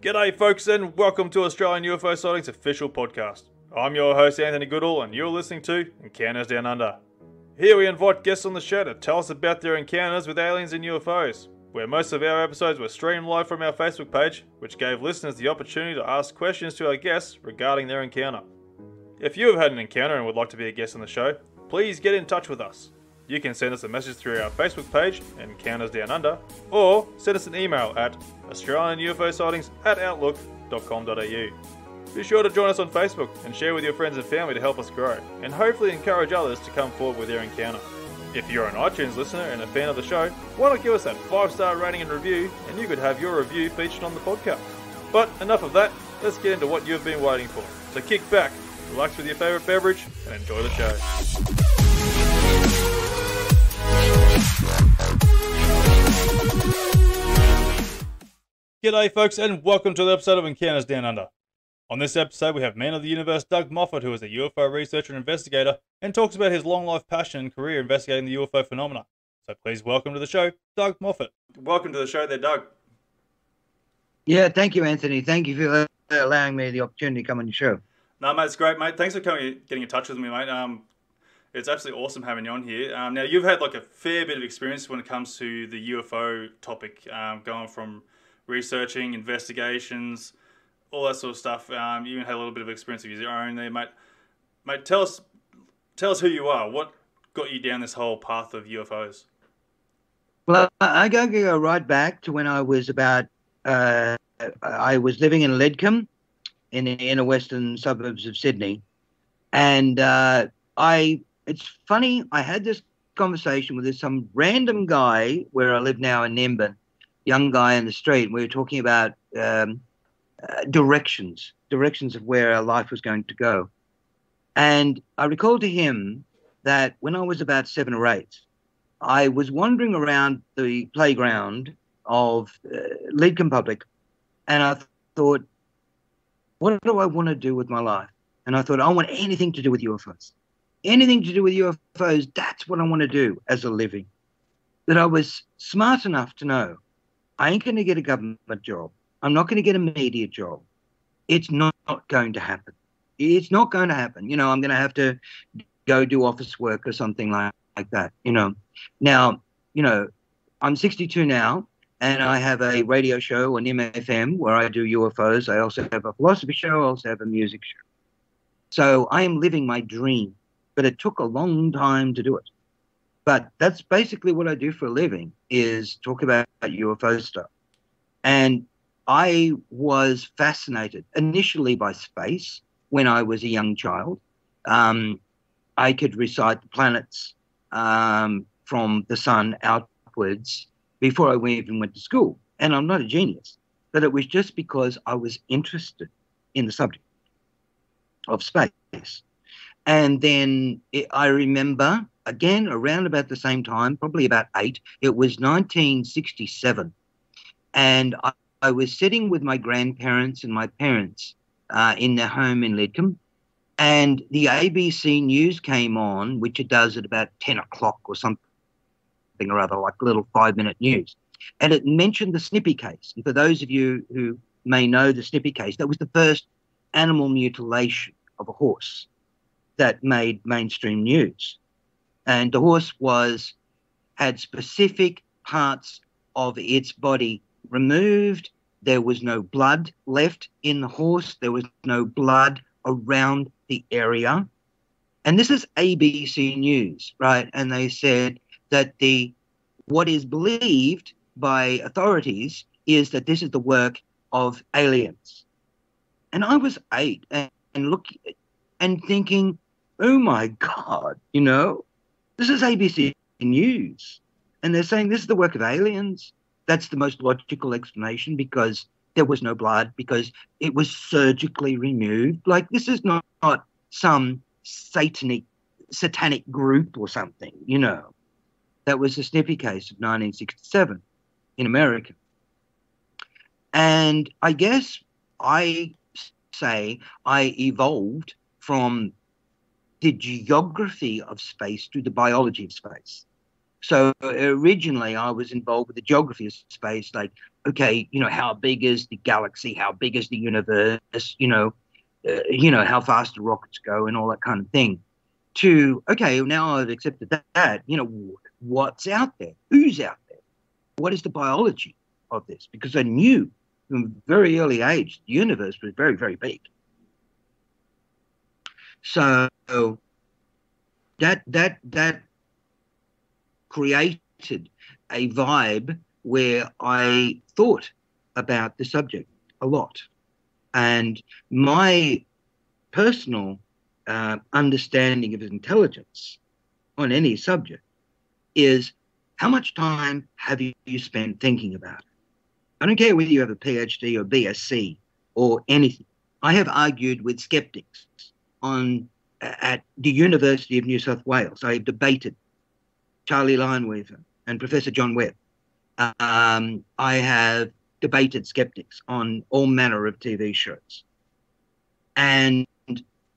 G'day folks and welcome to Australian UFO Sightings official podcast. I'm your host Anthony Goodall and you're listening to Encounters Down Under. Here we invite guests on the show to tell us about their encounters with aliens and UFOs, where most of our episodes were streamed live from our Facebook page, which gave listeners the opportunity to ask questions to our guests regarding their encounter. If you have had an encounter and would like to be a guest on the show, please get in touch with us. You can send us a message through our Facebook page, Encounters Down Under, or send us an email at australianUFOsightings@outlook.com.au. Be sure to join us on Facebook and share with your friends and family to help us grow, and hopefully encourage others to come forward with their encounter. If you're an iTunes listener and a fan of the show, why not give us that 5-star rating and review, and you could have your review featured on the podcast. But enough of that, let's get into what you've been waiting for. So kick back, relax with your favourite beverage, and enjoy the show. G'day folks and welcome to the episode of Encounters Down Under. On this episode we have man of the universe Doug Moffett, who is a UFO researcher and investigator and talks about his long life passion and career investigating the UFO phenomena. So please welcome to the show, Doug Moffett. Welcome to the show there, Doug. Yeah, thank you, Anthony. Thank you for allowing me the opportunity to come on your show. No, mate, it's great, mate. Thanks for getting in touch with me, mate. It's absolutely awesome having you on here. Now, you've had like a fair bit of experience when it comes to the UFO topic, going from researching, investigations, all that sort of stuff. You even had a little bit of experience of your own there, mate. Mate, tell us who you are. What got you down this whole path of UFOs? Well, I go right back to when I was about, I was living in Lidcombe in the inner western suburbs of Sydney. And it's funny, I had this conversation with some random guy where I live now in Nimbin, young guy in the street. We were talking about directions of where our life was going to go. And I recalled to him that when I was about 7 or 8, I was wandering around the playground of Lidcombe Public, and I thought, what do I want to do with my life? And I thought, I want anything to do with UFOs. Anything to do with UFOs, that's what I want to do as a living. That I was smart enough to know I ain't going to get a government job. I'm not going to get a media job. It's not going to happen. It's not going to happen. You know, I'm going to have to go do office work or something like that, you know. Now, you know, I'm 62 now, and I have a radio show on Nim FM where I do UFOs. I also have a philosophy show. I also have a music show. So I am living my dream, but it took a long time to do it. But that's basically what I do for a living, is talk about UFO stuff. And I was fascinated initially by space when I was a young child. I could recite the planets from the sun outwards before I even went to school. And I'm not a genius, but it was just because I was interested in the subject of space. And then I remember, again, around about the same time, probably about 8, it was 1967. And I was sitting with my grandparents and my parents in their home in Lidcombe. And the ABC News came on, which it does at about 10 o'clock or something or other, like a little 5-minute news. And it mentioned the Snippy case. And for those of you who may know the Snippy case, that was the first animal mutilation of a horse that made mainstream news. And the horse had specific parts of its body removed. There was no blood left in the horse. There was no blood around the area. And this is ABC News, right? And they said that what is believed by authorities is that this is the work of aliens. And I was 8 and thinking, oh my God, you know, this is ABC News. And they're saying this is the work of aliens. That's the most logical explanation, because there was no blood, because it was surgically removed. Like, this is not some satanic group or something, you know. That was the Snippy case of 1967 in America. And I guess I evolved from the geography of space to the biology of space. So originally I was involved with the geography of space, like, okay, how big is the galaxy? How big is the universe? How fast do rockets go and all that kind of thing. To, okay, now I've accepted that, what's out there? Who's out there? What is the biology of this? Because I knew from a very early age, the universe was very, very big. So that created a vibe where I thought about the subject a lot. And my personal understanding of intelligence on any subject is, how much time have you spent thinking about it? I don't care whether you have a PhD or BSc or anything. I have argued with skeptics at the University of New South Wales. I have debated Charlie Lineweaver and Professor John Webb. I have debated skeptics on all manner of TV shows. And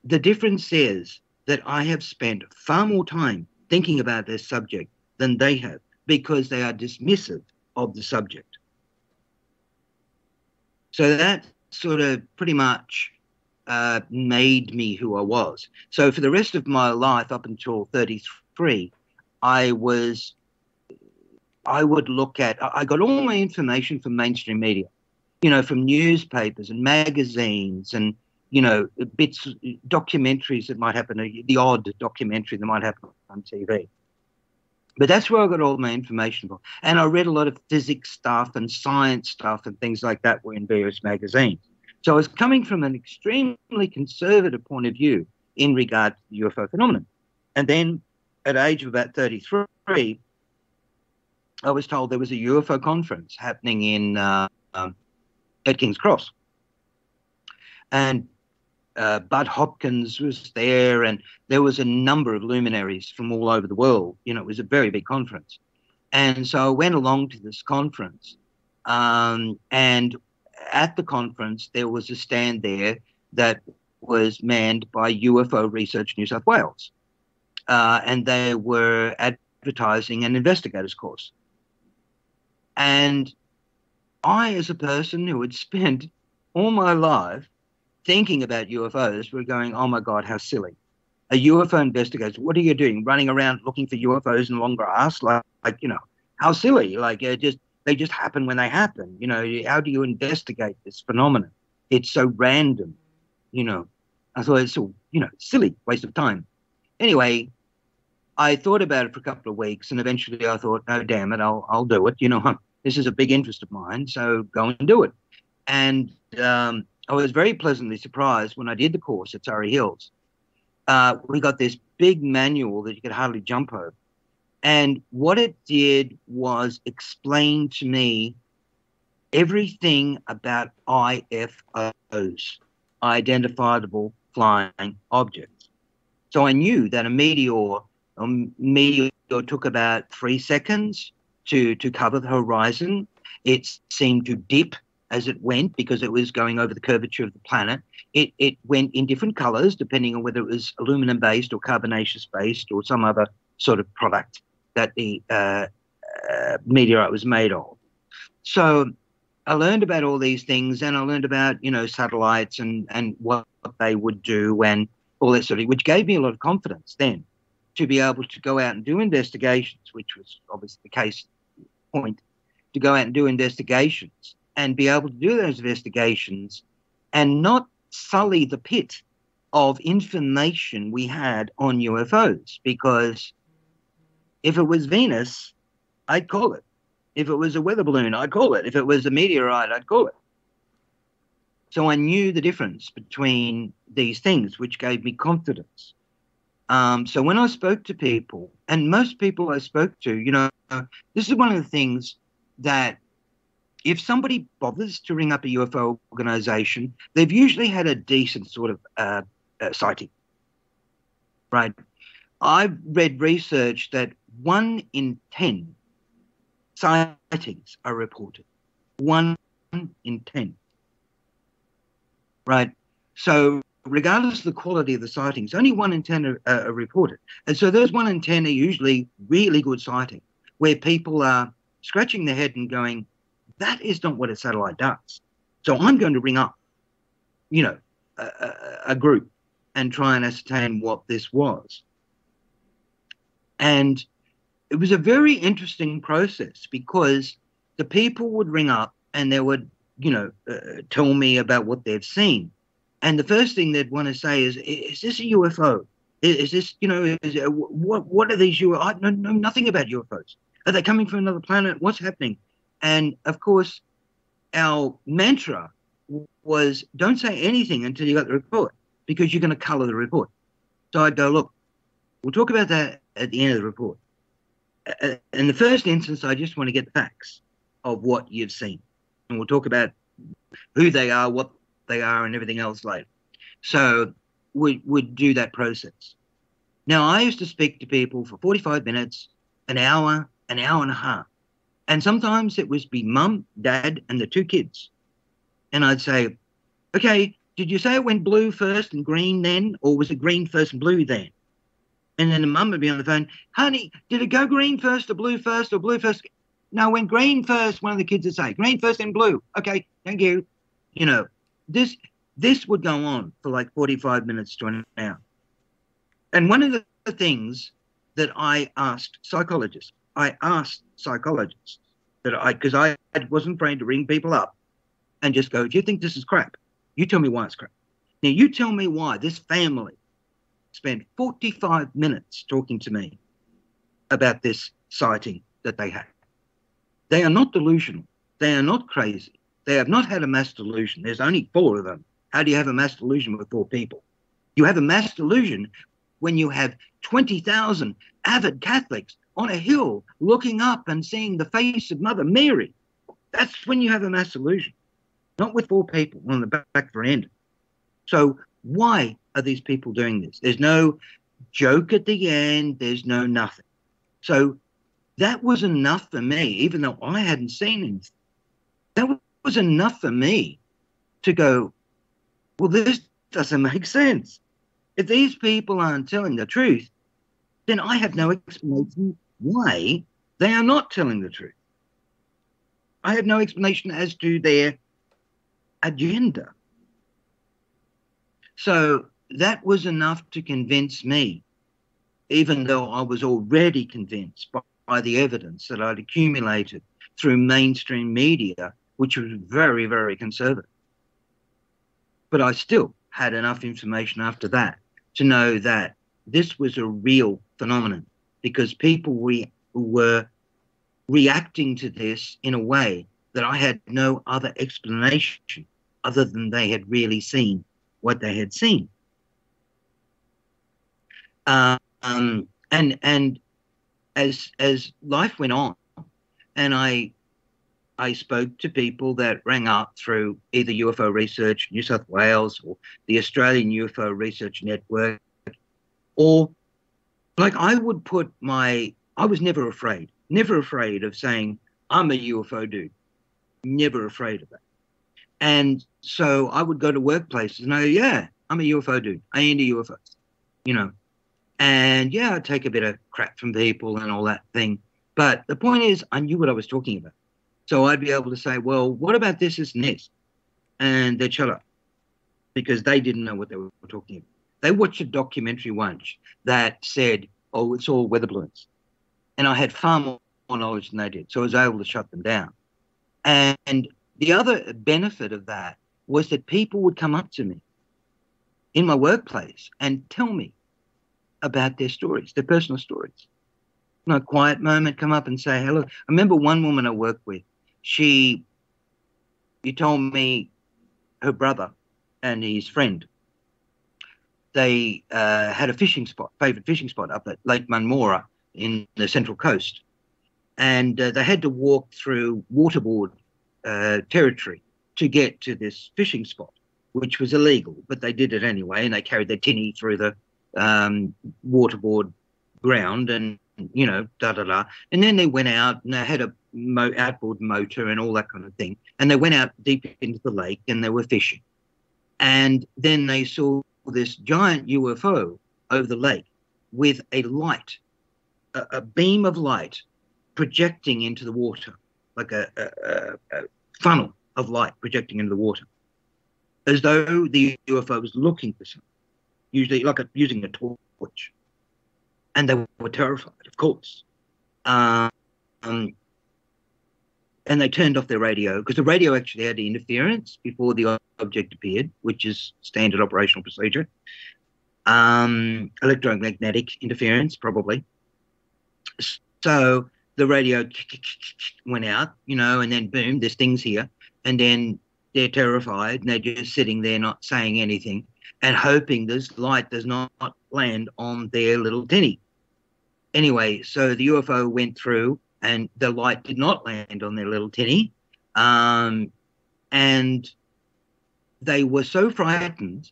the difference is that I have spent far more time thinking about this subject than they have, because they are dismissive of the subject. So that sort of pretty much made me who I was. So for the rest of my life, up until 33, I would look at, I got all my information from mainstream media, from newspapers and magazines and, bits, documentaries that might happen, the odd documentary that might happen on TV. But that's where I got all my information from. And I read a lot of physics stuff and science stuff and things like that were in various magazines. So I was coming from an extremely conservative point of view in regard to the UFO phenomenon. And then at the age of about 33, I was told there was a UFO conference happening in at King's Cross. And Bud Hopkins was there, and there was a number of luminaries from all over the world. It was a very big conference. And so I went along to this conference, and at the conference, there was a stand there that was manned by UFO Research New South Wales. And they were advertising an investigator's course. And I, as a person who had spent all my life thinking about UFOs, were going, oh my God, how silly. A UFO investigator, what are you doing? Running around looking for UFOs in long grass? Like, how silly. Like, they just happen when they happen. How do you investigate this phenomenon? It's so random. I thought it's so, silly, waste of time. Anyway, I thought about it for a couple of weeks, and eventually I thought, no, damn it, I'll do it. This is a big interest of mine, so go and do it. And I was very pleasantly surprised when I did the course at Surrey Hills. We got this big manual that you could hardly jump over. And what it did was explain to me everything about IFOs, identifiable flying objects. So I knew that a meteor took about 3 seconds to cover the horizon. It seemed to dip as it went because it was going over the curvature of the planet. It went in different colors depending on whether it was aluminum-based or carbonaceous-based or some other sort of product that the meteorite was made of. So I learned about all these things, and I learned about, satellites and what they would do and all that sort of, which gave me a lot of confidence then to be able to go out and do investigations, which was obviously the case point, to go out and do investigations and be able to do those investigations and not sully the pit of information we had on UFOs. Because if it was Venus, I'd call it. If it was a weather balloon, I'd call it. If it was a meteorite, I'd call it. So I knew the difference between these things, which gave me confidence. So when I spoke to people, and most people I spoke to, this is one of the things that if somebody bothers to ring up a UFO organization, they've usually had a decent sort of sighting, right? I've read research that 1 in 10 sightings are reported. 1 in 10. Right? So regardless of the quality of the sightings, only 1 in 10 are reported. And so those 1 in 10 are usually really good sightings. where people are scratching their head and going, that is not what a satellite does. So I'm going to ring up, a group and try and ascertain what this was. And it was a very interesting process, because the people would ring up and they would, tell me about what they've seen. And the first thing they'd want to say is this a UFO? Is this, what are these UFOs? I know nothing about UFOs. Are they coming from another planet? What's happening? And of course, our mantra was, don't say anything until you got the report, because you're going to color the report. So I'd go, look, we'll talk about that at the end of the report. In the first instance, I just want to get the facts of what you've seen. And we'll talk about who they are, what they are, and everything else later. So we'd do that process. Now, I used to speak to people for 45 minutes, an hour and a half. And sometimes it was be mum, dad, and the two kids. And I'd say, okay, did you say it went blue first and green then? Or was it green first and blue then? And then the mum would be on the phone, honey, did it go green first or blue first or blue first? No, it went green first, one of the kids would say. Green first and blue. Okay, thank you. This would go on for like 45 minutes to an hour. And one of the things that I asked psychologists, because I wasn't afraid to ring people up and just go, do you think this is crap? You tell me why it's crap. Now, you tell me why this family spent 45 minutes talking to me about this sighting that they had. They are not delusional. They are not crazy. They have not had a mass delusion. There's only 4 of them. How do you have a mass delusion with 4 people? You have a mass delusion when you have 20,000 avid Catholics on a hill looking up and seeing the face of Mother Mary. That's when you have a mass delusion, not with 4 people on the back veranda. So why are these people doing this? There's no joke at the end. There's no nothing. So that was enough for me, even though I hadn't seen anything. That was enough for me to go, well, this doesn't make sense. If these people aren't telling the truth, then I have no explanation why they are not telling the truth. I have no explanation as to their agenda. So that was enough to convince me, even though I was already convinced by the evidence that I'd accumulated through mainstream media, which was very, very conservative. But I still had enough information after that to know that this was a real phenomenon, because people were reacting to this in a way that I had no other explanation other than they had really seen what they had seen. And as life went on, and I spoke to people that rang up through either UFO Research New South Wales or the Australian UFO Research Network, or like I was never afraid of saying, I'm a UFO dude, never afraid of that. And so I would go to workplaces and I go, yeah, I'm a UFO dude. I ain't into UFOs, And yeah, I'd take a bit of crap from people and all that thing. But the point is, I knew what I was talking about. So I'd be able to say, well, what about this, this, and this? And they'd shut up because they didn't know what they were talking about. They watched a documentary once that said, oh, it's all weather balloons. And I had far more knowledge than they did. So I was able to shut them down. And the other benefit of that was that people would come up to me in my workplace and tell me about their stories, their personal stories. A quiet moment, come up and say hello. I remember one woman I worked with, she told me her brother and his friend, they had a favourite fishing spot up at Lake Munmora in the Central Coast. And they had to walk through waterboard territory to get to this fishing spot, which was illegal, but they did it anyway, and they carried their tinny through the waterboard ground and, da-da-da. And then they went out and they had a outboard motor and all that kind of thing. And they went out deep into the lake and they were fishing. And then they saw this giant UFO over the lake with a light, a beam of light projecting into the water, like a funnel of light projecting into the water, as though the UFO was looking for something, usually like using a torch. And they were terrified, of course. And they turned off their radio, because the radio actually had interference before the object appeared, which is standard operational procedure. Electromagnetic interference, probably. So the radio went out, and then boom, there's things here. And then they're terrified, and they're just sitting there not saying anything and hoping this light does not land on their little tinny. Anyway, so the UFO went through and the light did not land on their little tinny. And they were so frightened,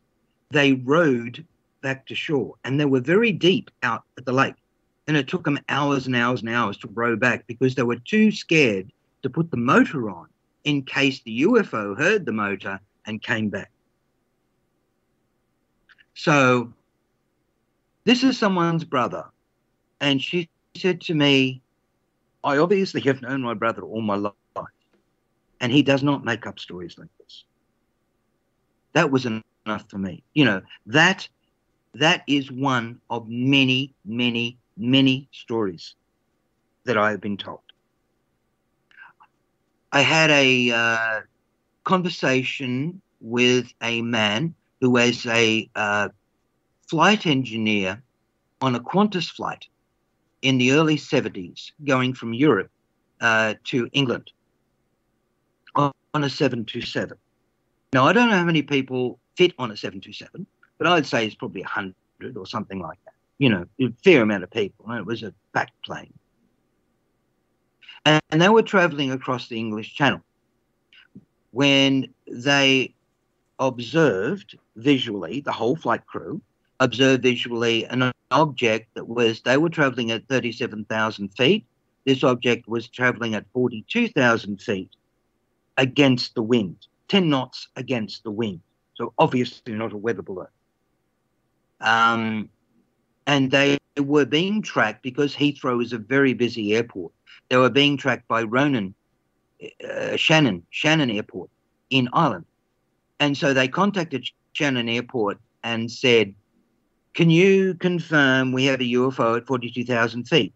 they rowed back to shore, and they were very deep out at the lake. And it took them hours and hours and hours to row back because they were too scared to put the motor on in case the UFO heard the motor and came back. So this is someone's brother. And she said to me, I obviously have known my brother all my life, and he does not make up stories like this. That was enough for me. That is one of many, many, many stories that I have been told. I had a conversation with a man who was a flight engineer on a Qantas flight in the early 70s, going from Europe to England on a 727. Now, I don't know how many people fit on a 727, but I'd say it's probably 100 or something like that. A fair amount of people. And it was a back plane. And they were traveling across the English Channel when they observed visually, the whole flight crew observed visually an object they were traveling at 37,000 feet. This object was traveling at 42,000 feet against the wind, 10 knots against the wind. So obviously not a weather balloon. And they were being tracked because Heathrow is a very busy airport. They were being tracked by Shannon Airport in Ireland. And so they contacted Shannon Airport and said, can you confirm we have a UFO at 42,000 feet?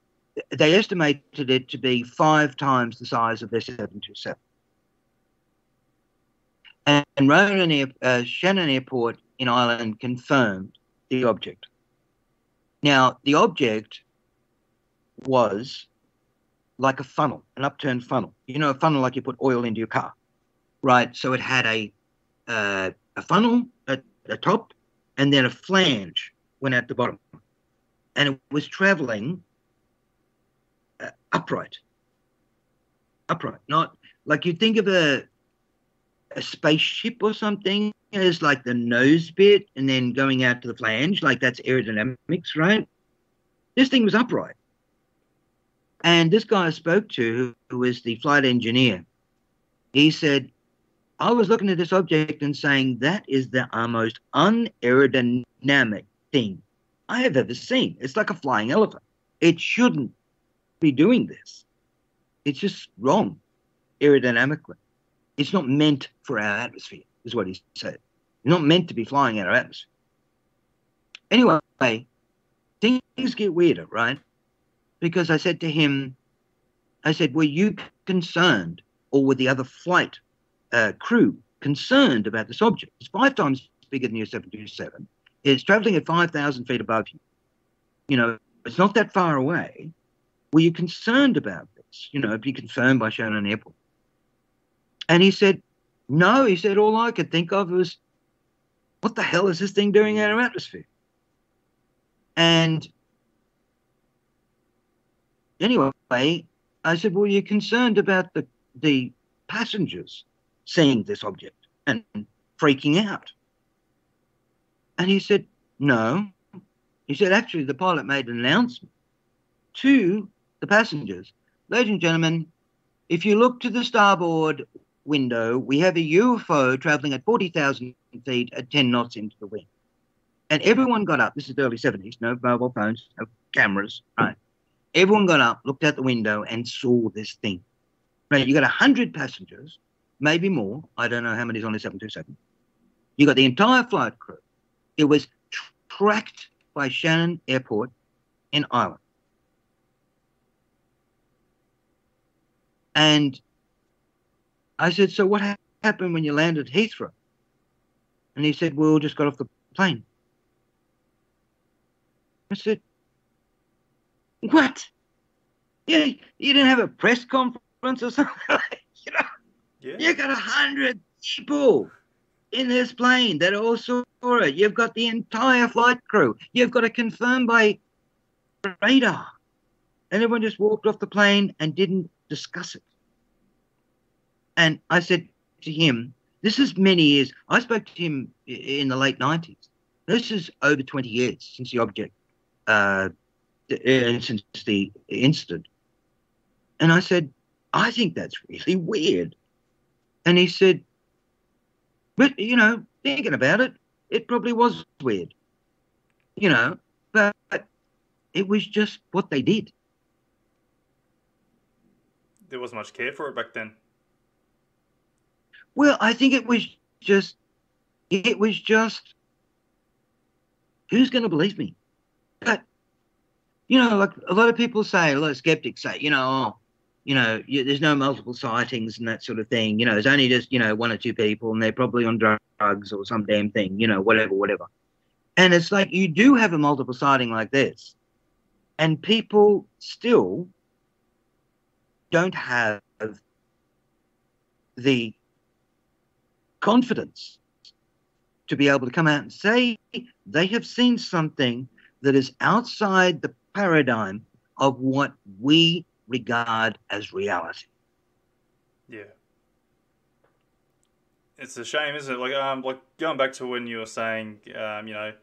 They estimated it to be 5 times the size of their 727. And Shannon Airport in Ireland confirmed the object. Now, the object was like a funnel, an upturned funnel. A funnel like you put oil into your car, right? So it had a funnel at the top, and then a flange went out the bottom. And it was traveling upright, not like you think of a spaceship or something as like the nose bit and then going out to the flange, like that's aerodynamics, right? This thing was upright. And this guy I spoke to, who was the flight engineer, he said, I was looking at this object and saying, that is the most unaerodynamic thing I have ever seen. It's like a flying elephant. It shouldn't be doing this. It's just wrong aerodynamically. It's not meant for our atmosphere, is what he said. It's not meant to be flying in our atmosphere. Anyway, things get weirder, right? Because I said to him, were you concerned, or were the other flight crew concerned about this object? It's 5 times bigger than your 727. It's traveling at 5,000 feet above you. It's not that far away. Were you concerned about this? Be confirmed by Shannon Airport. And he said, no. He said, all I could think of was, what the hell is this thing doing in our atmosphere? And anyway, I said, well, you're concerned about the passengers seeing this object and freaking out. And he said, no. He said, actually, the pilot made an announcement to the passengers. Ladies and gentlemen, if you look to the starboard window, we have a UFO traveling at 40,000 feet at 10 knots into the wind. And everyone got up. This is the early 70s, no mobile phones, no cameras, right? Everyone got up, looked out the window, and saw this thing. Now, you got 100 passengers, maybe more. I don't know how many's on the 727. You got the entire flight crew. It was tracked by Shannon Airport in Ireland. And I said, so what happened when you landed at Heathrow? And he said, well, we just got off the plane. I said, what? Yeah, you didn't have a press conference or something? You know, Yeah. You got 100 people in this plane that all saw it. You've got the entire flight crew. You've got it confirmed by radar. And everyone just walked off the plane and didn't discuss it. And I said to him, this is many years. I spoke to him in the late 90s. This is over 20 years since the object, since the incident. And I said, I think that's really weird. And he said, but, you know, thinking about it, it probably was weird, you know, but it was just what they did. There wasn't much care for it back then. Well, I think it was just, who's going to believe me? But, you know, like a lot of people say, a lot of skeptics say, you know, there's no multiple sightings and that sort of thing. You know, there's only just, you know, one or two people and they're probably on drugs or some damn thing, you know, whatever. And it's like you do have a multiple sighting like this and people still don't have the confidence to be able to come out and say they have seen something that is outside the paradigm of what we regard as reality. Yeah. It's a shame, isn't it? Like going back to when you were saying, you know,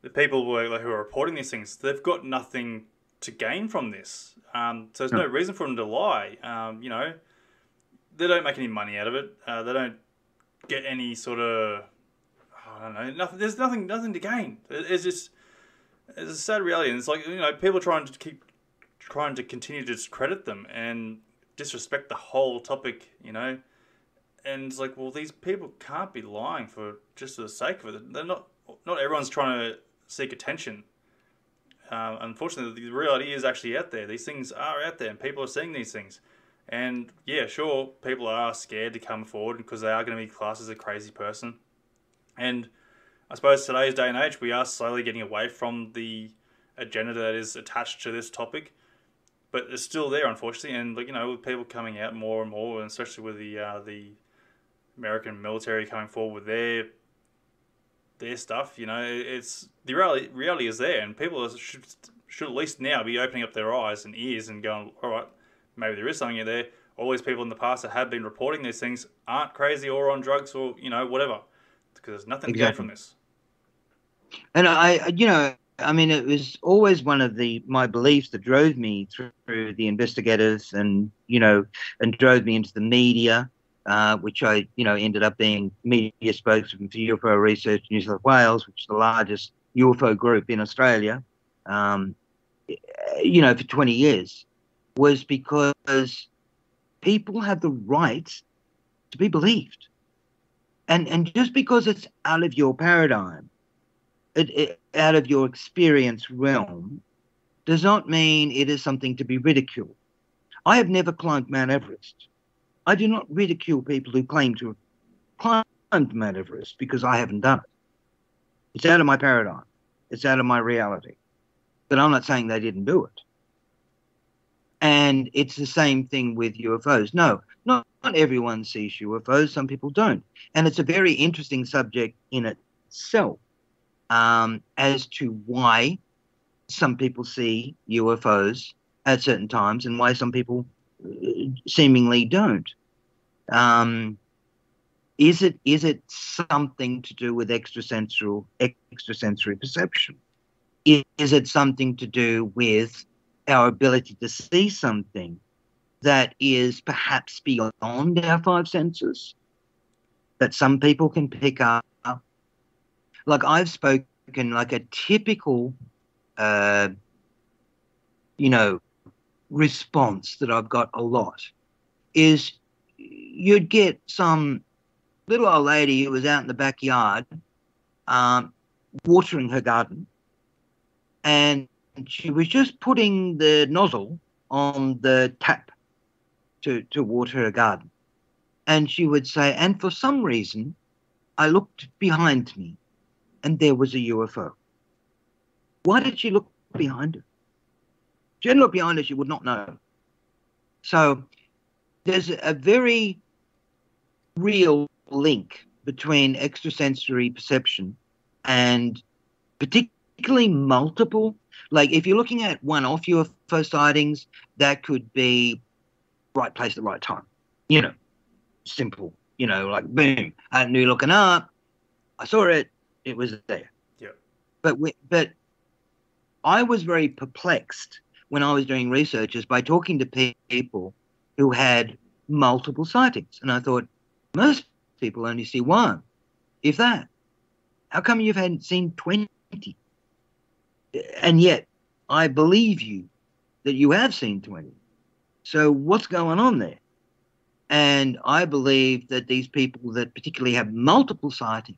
the people who are reporting these things, they've got nothing to gain from this. So there's no reason for them to lie. You know, they don't make any money out of it. They don't get any sort of, I don't know, nothing. There's nothing to gain. It's just, it's a sad reality. And it's like, you know, people trying to continue to discredit them and disrespect the whole topic, you know. And it's like, well, these people can't be lying for just for the sake of it. They're not everyone's trying to seek attention. Unfortunately, the reality is actually out there. These things are out there and people are seeing these things. And yeah, sure, people are scared to come forward because they are going to be classed as a crazy person. And I suppose today's day and age, we are slowly getting away from the agenda that is attached to this topic. But it's still there, unfortunately. And, like, you know, with people coming out more and more, and especially with the American military coming forward with their stuff, you know, it's the reality is there, and people should at least now be opening up their eyes and ears and going, all right, maybe there is something in there. All these people in the past that have been reporting these things aren't crazy or on drugs or, you know, whatever, because there's nothing to gain from this. And I mean, it was always one of my beliefs that drove me through the investigators and, you know, and drove me into the media, which I, you know, ended up being media spokesman for UFO Research New South Wales, which is the largest UFO group in Australia, you know, for 20 years, was because people have the right to be believed. And just because it's out of your paradigm, out of your experience realm, does not mean it is something to be ridiculed. I have never climbed Mount Everest. I do not ridicule people who claim to have climbed Mount Everest because I haven't done it. It's out of my paradigm. It's out of my reality. But I'm not saying they didn't do it. And it's the same thing with UFOs. No, not everyone sees UFOs. Some people don't. And it's a very interesting subject in itself. As to why some people see UFOs at certain times and why some people seemingly don't. Is it something to do with extrasensory perception? Is it something to do with our ability to see something that is perhaps beyond our five senses that some people can pick up? Like I've spoken like a typical, you know, response that I've got a lot is you'd get some little old lady who was out in the backyard watering her garden, and she was just putting the nozzle on the tap to water her garden. And she would say, and for some reason, I looked behind me and there was a UFO. Why did she look behind her? She didn't look behind her, she would not know. So there's a very real link between extrasensory perception and particularly multiple. Like if you're looking at one-off UFO sightings, that could be right place at the right time. You know, simple. You know, like boom, I knew looking up, I saw it, it was there. Yeah. But I was very perplexed when I was doing researches by talking to people who had multiple sightings. And I thought, most people only see one, if that. How come you hadn't seen 20? And yet, I believe you that you have seen 20. So what's going on there? And I believe that these people that particularly have multiple sightings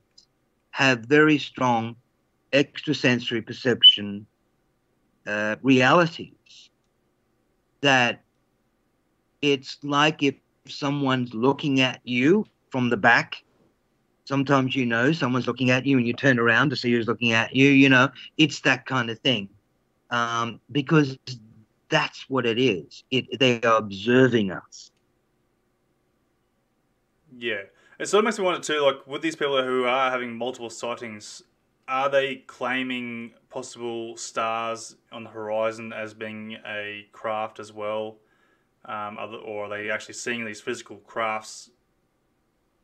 have very strong extrasensory perception realities, that it's like if someone's looking at you from the back. Sometimes, you know, someone's looking at you and you turn around to see who's looking at you, you know, it's that kind of thing. Because that's what it is. They are observing us. Yeah. It sort of makes me wonder too, like with these people who are having multiple sightings, are they claiming possible stars on the horizon as being a craft as well? Or are they actually seeing these physical crafts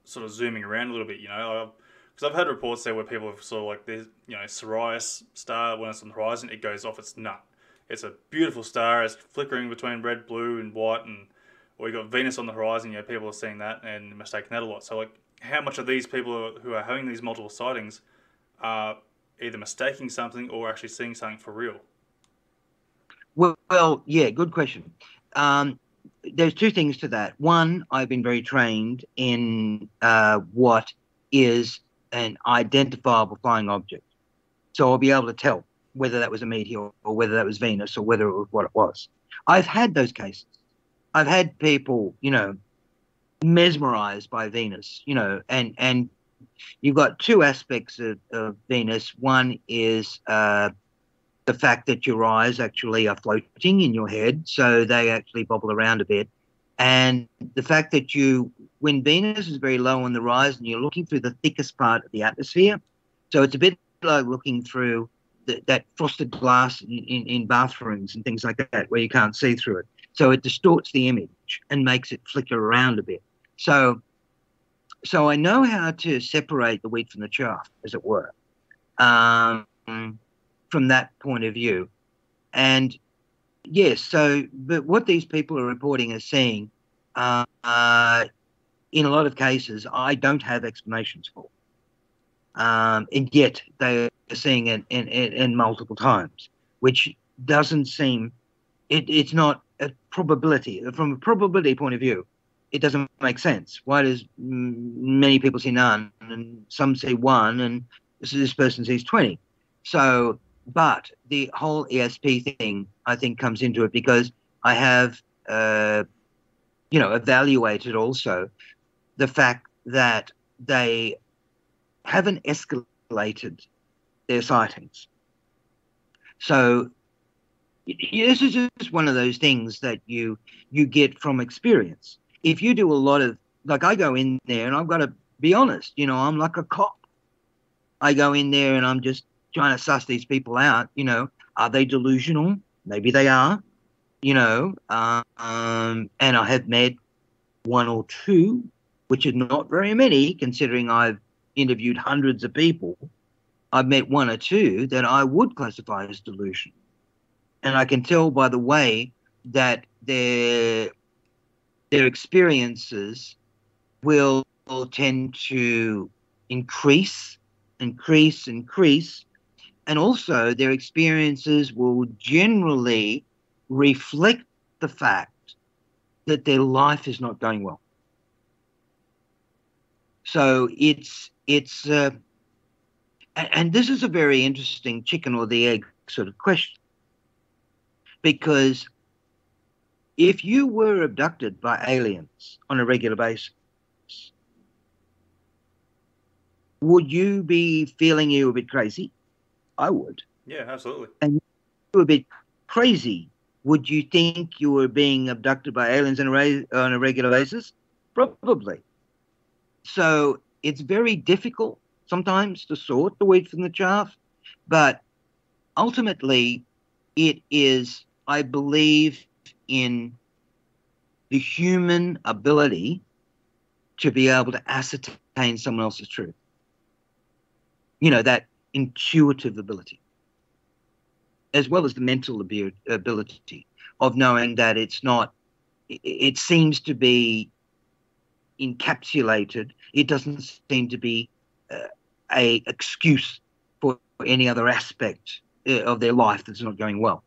sort of zooming around a little bit, you know? Because I've heard reports there where people have sort of like this, you know, Sirius star, when it's on the horizon, it goes off its nut. It's a beautiful star, it's flickering between red, blue, and white, or you got Venus on the horizon, you know, people are seeing that and mistaking that a lot. So, like, how much of these people who are having these multiple sightings are either mistaking something or actually seeing something for real? Well, yeah, good question. There's two things to that. One, I've been very trained in what is an identifiable flying object. So I'll be able to tell whether that was a meteor or whether that was Venus or whether it was what it was. I've had those cases. I've had people, you know, mesmerized by Venus, you know, and you've got two aspects of Venus. One is the fact that your eyes actually are floating in your head, so they actually bobble around a bit. And the fact that when Venus is very low on the horizon, you're looking through the thickest part of the atmosphere. So it's a bit like looking through that frosted glass in bathrooms and things like that, where you can't see through it. So it distorts the image and makes it flicker around a bit. So I know how to separate the wheat from the chaff, as it were, from that point of view. And yes, but what these people are reporting as seeing, in a lot of cases, I don't have explanations for. And yet they are seeing it in multiple times, which doesn't seem, it's not a probability. From a probability point of view, it doesn't make sense. Why does many people see none and some see one and this person sees 20? So, but the whole ESP thing, I think, comes into it because I have, you know, evaluated also the fact that they haven't escalated their sightings. So this is just one of those things that you get from experience. If you do a lot of, like I go in there and I've got to be honest, you know, I'm like a cop. I go in there and I'm just trying to suss these people out, you know, are they delusional? Maybe they are, you know, and I have met one or two, which is not very many considering I've interviewed hundreds of people. I've met one or two that I would classify as delusional. And I can tell by the way that their experiences will tend to increase. And also their experiences will generally reflect the fact that their life is not going well. So and this is a very interesting chicken or the egg sort of question, because if you were abducted by aliens on a regular basis, would you be feeling you a bit crazy? I would. Yeah, absolutely. And you were a bit crazy. Would you think you were being abducted by aliens on a regular basis? Probably. So it's very difficult sometimes to sort the wheat from the chaff, but ultimately it is, I believe, in the human ability to be able to ascertain someone else's truth. You know, that intuitive ability, as well as the mental ability of knowing that it's not, it seems to be encapsulated. It doesn't seem to be a excuse for any other aspect of their life that's not going well.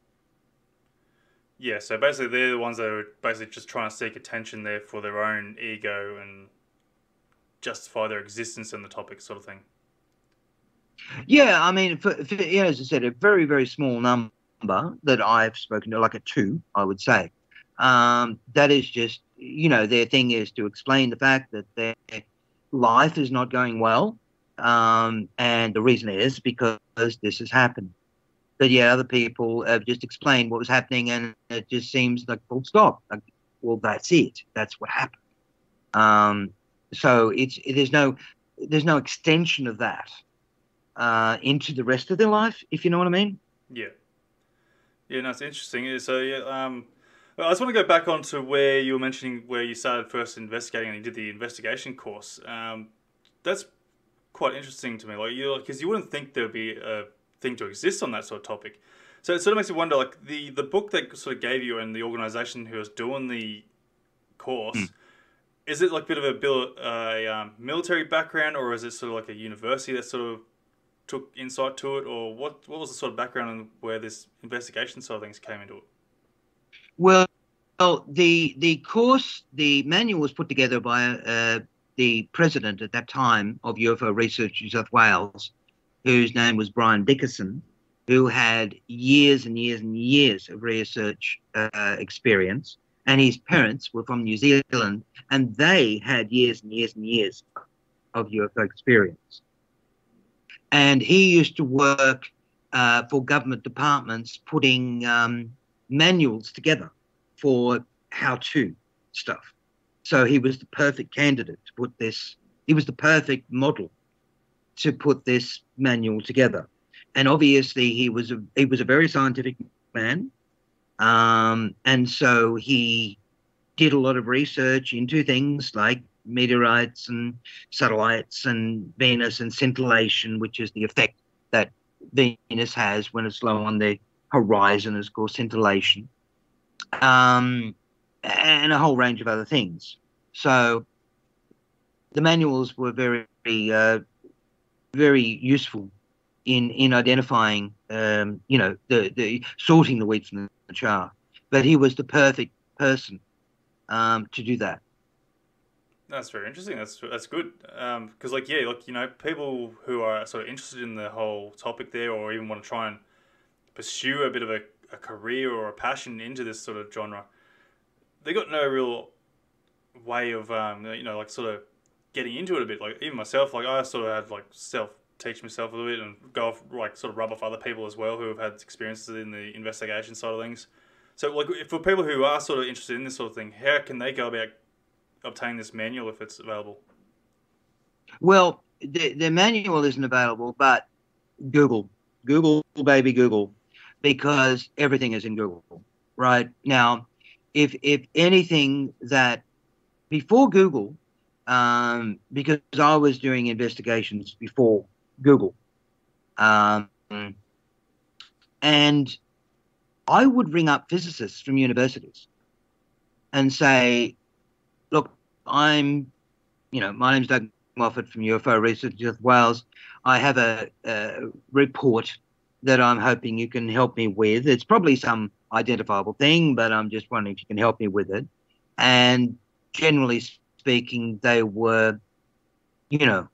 Yeah, so basically they're the ones that are basically just trying to seek attention there for their own ego and justify their existence in the topic, sort of thing. Yeah, I mean, for as I said, a very, very small number that I've spoken to, like a 2, I would say. That is just, their thing is to explain the fact that their life is not going well. And the reason is because this has happened. But yeah, other people have just explained what was happening, and it just seems like full stop. Like, well, that's it. That's what happened. So there's no extension of that into the rest of their life, if you know what I mean. Yeah. Yeah, no, it's interesting. So yeah, well, I just want to go back on to where you were mentioning where you started first investigating and you did the investigation course. That's quite interesting to me. Because you wouldn't think there would be a thing to exist on that sort of topic. So it sort of makes me wonder, like the book that sort of gave you and the organisation who was doing the course, is it like a bit of a military background, or is it sort of like a university that sort of took insight to it, or what was the sort of background and where this investigation sort of things came into it? Well, the course, the manual was put together by the president at that time of UFO Research New South Wales, whose name was Brian Dickerson, who had years and years and years of research experience, and his parents were from New Zealand, and they had years and years and years of UFO experience. And he used to work for government departments putting manuals together for how-to stuff. So he was the perfect candidate to put this, he was the perfect model to put this manual together. And obviously he was a very scientific man. And so he did a lot of research into things like meteorites and satellites and Venus and scintillation, which is the effect that Venus has when it's low on the horizon, is called scintillation, and a whole range of other things. So the manuals were very, very useful in identifying, the sorting the wheat from the chaff. But he was the perfect person to do that. That's very interesting. That's good. Because people who are sort of interested in the whole topic there, or even want to try and pursue a bit of a career or a passion into this sort of genre, they got no real way of sort of getting into it a bit. Like even myself, like I sort of had like self-teach myself a little bit and go off, like sort of rub off other people as well who have had experiences in the investigation side of things. So like for people who are sort of interested in this sort of thing, how can they go about obtain this manual if it's available? Well, the manual isn't available, but Google, baby, Google, because everything is in Google right now. If anything, that before Google, because I was doing investigations before Google, and I would ring up physicists from universities and say, look, my name's Doug Moffett from UFO Research New South Wales. I have a report that I'm hoping you can help me with. It's probably some identifiable thing, but I'm just wondering if you can help me with it. And generally speaking, they were, you know,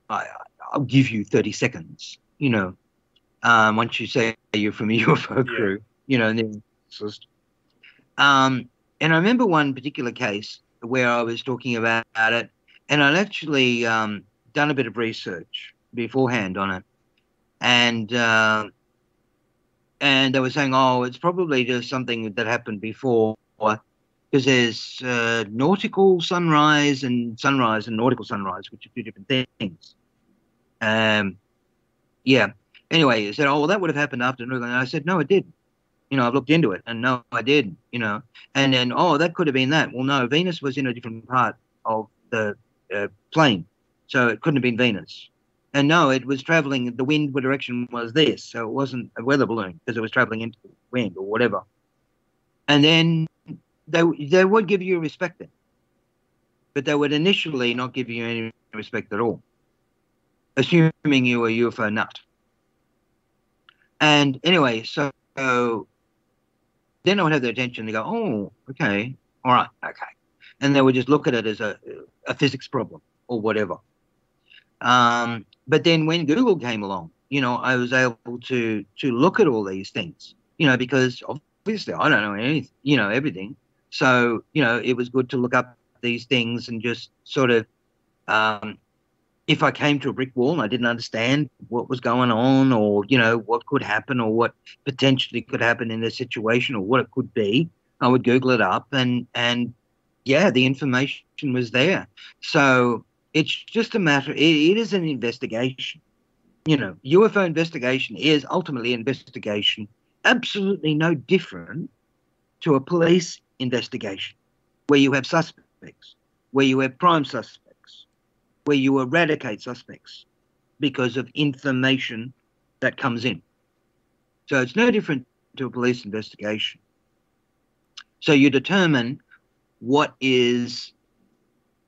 I, I'll give you 30 seconds, once you say you're from a UFO Yeah. crew, and then and I remember one particular case where I was talking about it, and I'd actually done a bit of research beforehand on it, and they were saying, oh, it's probably just something that happened before, because there's nautical sunrise and nautical sunrise, which are two different things. Yeah. Anyway, he said, oh, well, that would have happened after. And I said, no, it didn't. I've looked into it, and no, I didn't. And then, oh, that could have been that. Well, no, Venus was in a different part of the plane, so it couldn't have been Venus. And no, it was traveling. The wind direction was this, so it wasn't a weather balloon because it was traveling into the wind or whatever. And then they would give you respect then, but they would initially not give you any respect at all, assuming you were a UFO nut. And anyway, so then I would have their attention. They go, oh, okay, all right, okay. And they would just look at it as a physics problem or whatever. But then when Google came along, I was able to look at all these things, because obviously I don't know anything, everything. So, it was good to look up these things and just sort of, if I came to a brick wall and I didn't understand what was going on, or, what could happen, or what potentially could happen in a situation, or what it could be, I would Google it up, and yeah, the information was there. So it's just a matter, it is an investigation. UFO investigation is ultimately an investigation, absolutely no different to a police investigation, where you have suspects, where you have prime suspects, where you eradicate suspects because of information that comes in. So it's no different to a police investigation. So you determine what is,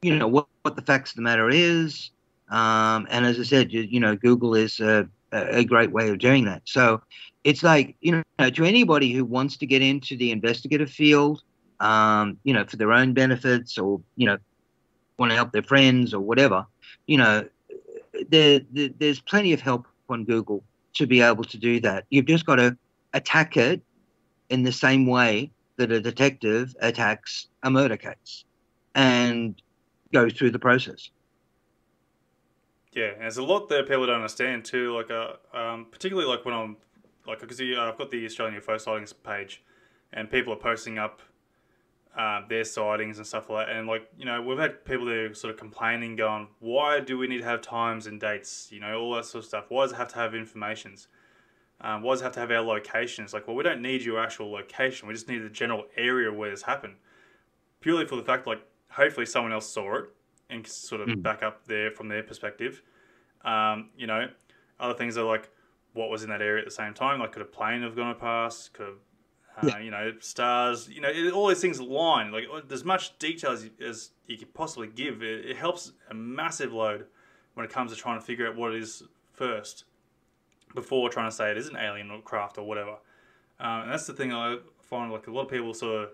what the facts of the matter is. And as I said, Google is a great way of doing that. So it's like, to anybody who wants to get into the investigative field, for their own benefits, or, want to help their friends or whatever, there's plenty of help on Google to be able to do that. You've just got to attack it in the same way that a detective attacks a murder case, and go through the process. Yeah, and there's a lot there people don't understand too. Like, particularly like when I'm like, because I've got the Australian UFO sightings page, and people are posting up their sightings and stuff like that. And like, we've had people there sort of complaining, going, "Why do we need to have times and dates? All that sort of stuff. Why does it have to have informations? Why does it have to have our location?" It's like, well, we don't need your actual location. We just need the general area where this happened. Purely for the fact, like, hopefully someone else saw it and sort of back up there from their perspective. Other things are like, what was in that area at the same time? Like, could a plane have gone past? Could have, stars? All these things align. Like, as much detail as you could possibly give. It helps a massive load when it comes to trying to figure out what it is first, before trying to say it is an alien or craft or whatever. And that's the thing I find, like, a lot of people sort of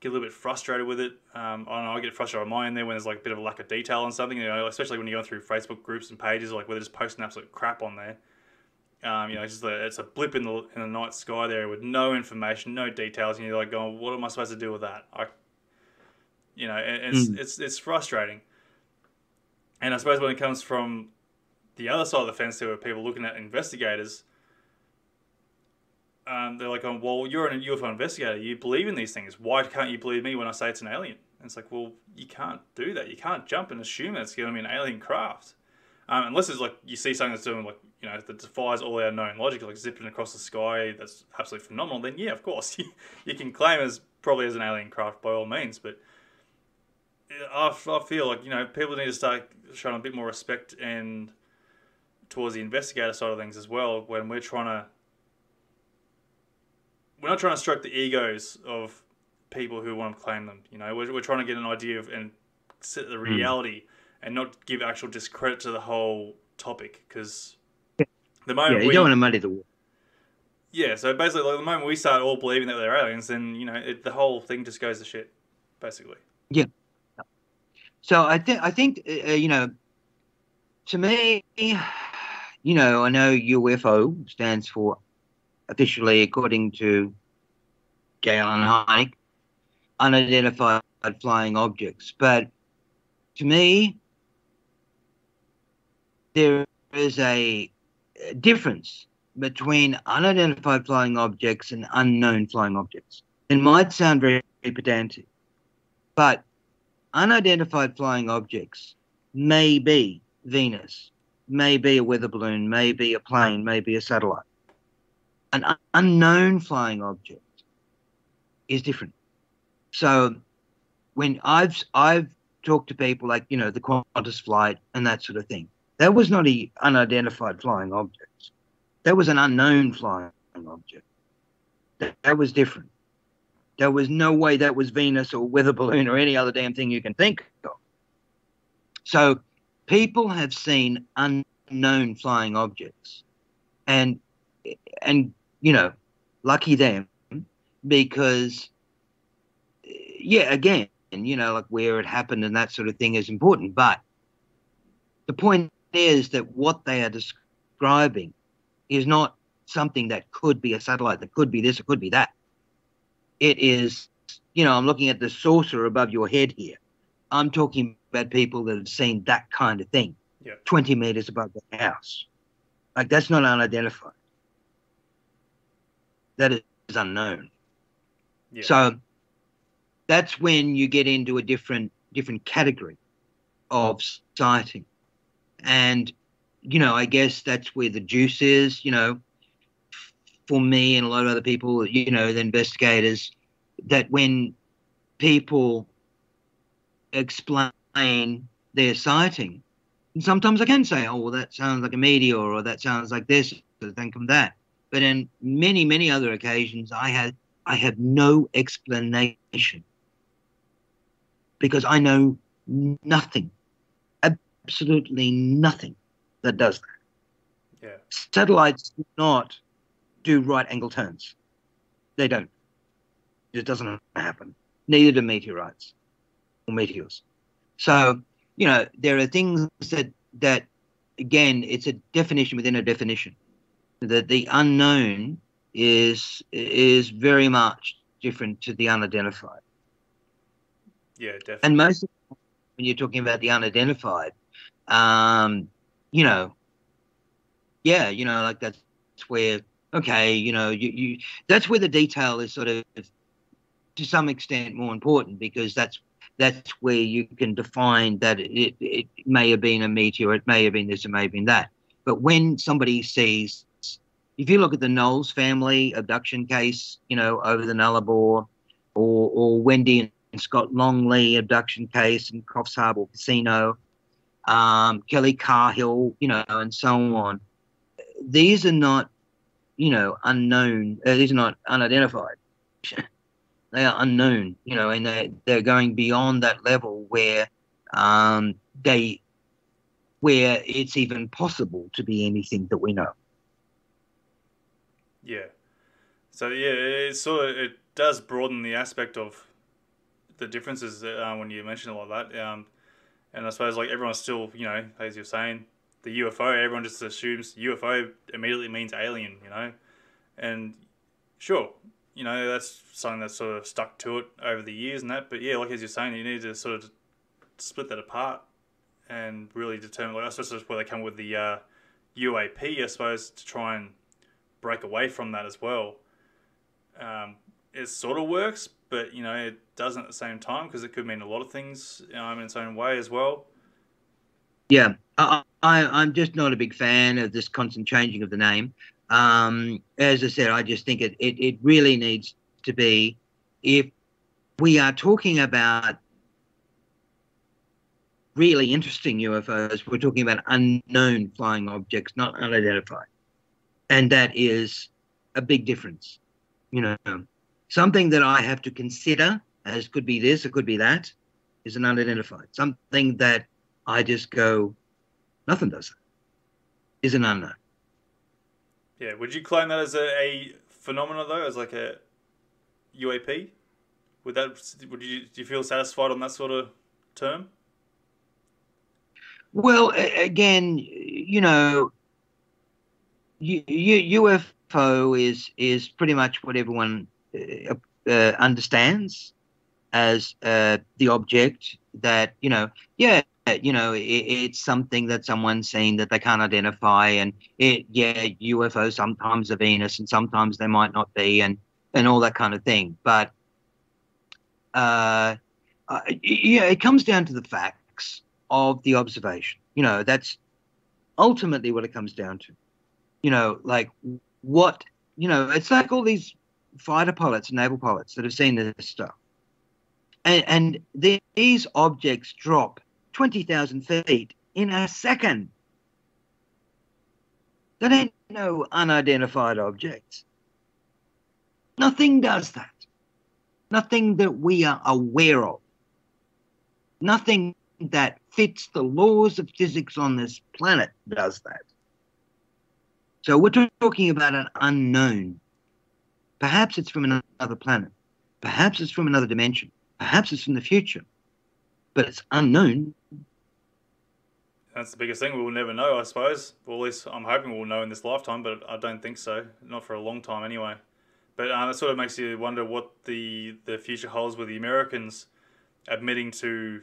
get a little bit frustrated with it. I don't know, I get frustrated on my end there when there's like a bit of a lack of detail on something, especially when you're going through Facebook groups and pages, like, where they're just posting absolute crap on there. It's a blip in the night sky there with no information, no details, and you're like going, what am I supposed to do with that? It's frustrating. And I suppose when it comes from the other side of the fence, there were people looking at investigators. They're like, oh, well, you're a UFO investigator. You believe in these things. Why can't you believe me when I say it's an alien? And it's like, well, you can't do that. You can't jump and assume it's going to be an alien craft. Unless it's like you see something that's doing, like, that defies all our known logic, like zipping across the sky, that's absolutely phenomenal. Then yeah, of course, you can claim probably as an alien craft by all means. But I feel like, people need to start showing a bit more respect and towards the investigator side of things as well, when we're not trying to stroke the egos of people who want to claim them. We're trying to get an idea of and set the reality, and not give actual discredit to the whole topic. Because the moment you don't want to muddy the water. Yeah, so basically, like, the moment we start all believing that they're aliens, then, the whole thing just goes to shit, basically. Yeah. So I think to me, I know UFO stands for, officially, according to Gale and Hynek, unidentified flying objects. But to me, there is a difference between unidentified flying objects and unknown flying objects. It might sound very pedantic, but unidentified flying objects may be Venus, may be a weather balloon, may be a plane, may be a satellite. An unknown flying object is different. So when I've talked to people like, the Qantas flight and that sort of thing, that was not an unidentified flying object. That was an unknown flying object. That was different. There was no way that was Venus or weather balloon or any other damn thing you can think of. So people have seen unknown flying objects, and lucky them, because again, like where it happened and that sort of thing is important. But the point is that what they are describing is not something that could be a satellite, that could be this, it could be that. It is, I'm looking at the saucer above your head here. I'm talking about people that have seen that kind of thing, 20 meters above the house. Like, that's not unidentified. That is unknown. Yeah. So that's when you get into a different category of sighting. And, I guess that's where the juice is, for me and a lot of other people, the investigators, that when people explain their sighting, and sometimes I can say, oh, well, that sounds like a meteor, or that sounds like this, or think of that. But in many, many other occasions, I have no explanation, because I know nothing, absolutely nothing that does that. Yeah. Satellites do not do right angle turns. They don't. It doesn't happen. Neither do meteorites or meteors. So, there are things that again, it's a definition within a definition. That the unknown is very much different to the unidentified. Yeah, definitely. And most of the time, when you're talking about the unidentified, like that's where, okay, you that's where the detail is sort of, to some extent, more important, because that's where you can define that it may have been a meteor, it may have been this, it may have been that. But when somebody sees, if you look at the Knowles family abduction case, over the Nullarbor, or Wendy and Scott Longley abduction case in Coffs Harbour Casino, Kelly Carhill, and so on, these are not, unknown. These are not unidentified. They are unknown, and they're going beyond that level where where it's even possible to be anything that we know. Yeah. So it does broaden the aspect of the differences when you mention it like that. And I suppose, like, everyone's still, as you're saying, the UFO, everyone just assumes UFO immediately means alien, and sure, that's something that's sort of stuck to it over the years and that. But yeah, like as you're saying, you need to sort of split that apart and really determine, like, I suppose that's where they come with the UAP, I suppose, to try and break away from that as well. It sort of works, but it doesn't at the same time, because it could mean a lot of things in its own way as well. Yeah, I'm just not a big fan of this constant changing of the name. As I said, I just think it really needs to be, if we are talking about really interesting UFOs, we're talking about unknown flying objects, not unidentified. And that is a big difference. Something that I have to consider as could be this, it could be that, is an unidentified. Something that I just go, nothing does that, is an unknown. Yeah. Would you claim that as a phenomenon though, as like a UAP? Do you feel satisfied on that sort of term? Well, again, UFO is pretty much what everyone understands as the object that, yeah, it's something that someone's seen that they can't identify, and UFO sometimes are Venus and sometimes they might not be, and all that kind of thing. But it comes down to the facts of the observation. That's ultimately what it comes down to. Like what, it's like all these fighter pilots, naval pilots that have seen this stuff. And these objects drop 20,000 feet in a second. That ain't no unidentified objects. Nothing does that. Nothing that we are aware of. Nothing that fits the laws of physics on this planet does that. So we're talking about an unknown. Perhaps it's from another planet. Perhaps it's from another dimension. Perhaps it's from the future. But it's unknown. That's the biggest thing. We'll never know, I suppose. Well, at least I'm hoping we'll know in this lifetime, but I don't think so. Not for a long time anyway. But it sort of makes you wonder what the future holds with the Americans admitting to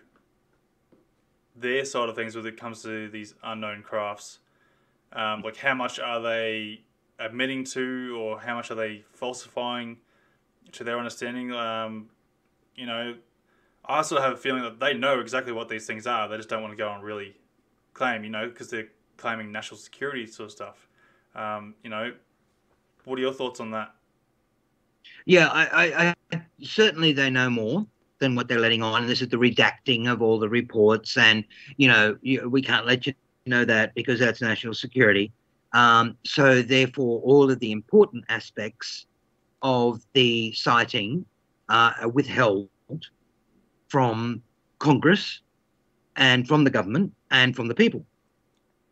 their side of things when it comes to these unknown crafts. Like how much are they admitting to, or how much are they falsifying to their understanding? I sort of have a feeling that they know exactly what these things are. They just don't want to go and really claim, because they're claiming national security sort of stuff. What are your thoughts on that? Yeah, I certainly they know more than what they're letting on. This is the redacting of all the reports, and we can't let you know that because that's national security. So therefore, all of the important aspects of the sighting are withheld from Congress and from the government and from the people.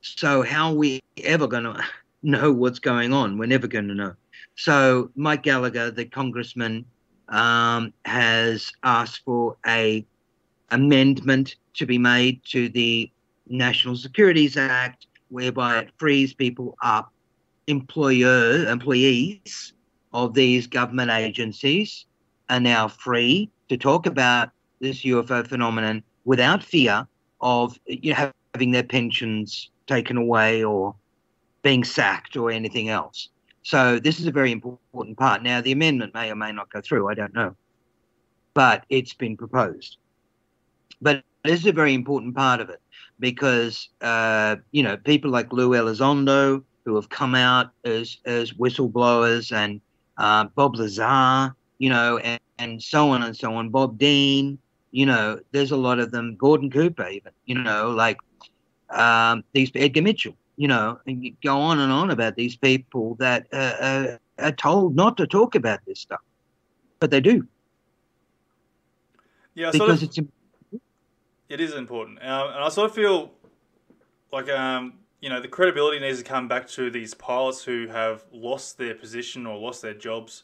So how are we ever going to know what's going on? We're never going to know. So Mike Gallagher, the congressman, has asked for a amendment to be made to the National Securities Act, whereby it frees people up, employees of these government agencies are now free to talk about this UFO phenomenon without fear of having their pensions taken away or being sacked or anything else. So this is a very important part. Now, the amendment may or may not go through. I don't know. But it's been proposed. But this is a very important part of it because, people like Lou Elizondo, who have come out as whistleblowers, and Bob Lazar, and so on and so on, Bob Dean, there's a lot of them, Gordon Cooper even, these Edgar Mitchell, and you go on and on about these people that are told not to talk about this stuff, but they do. Yeah, because it is important, and I sort of feel like the credibility needs to come back to these pilots who have lost their position or lost their jobs,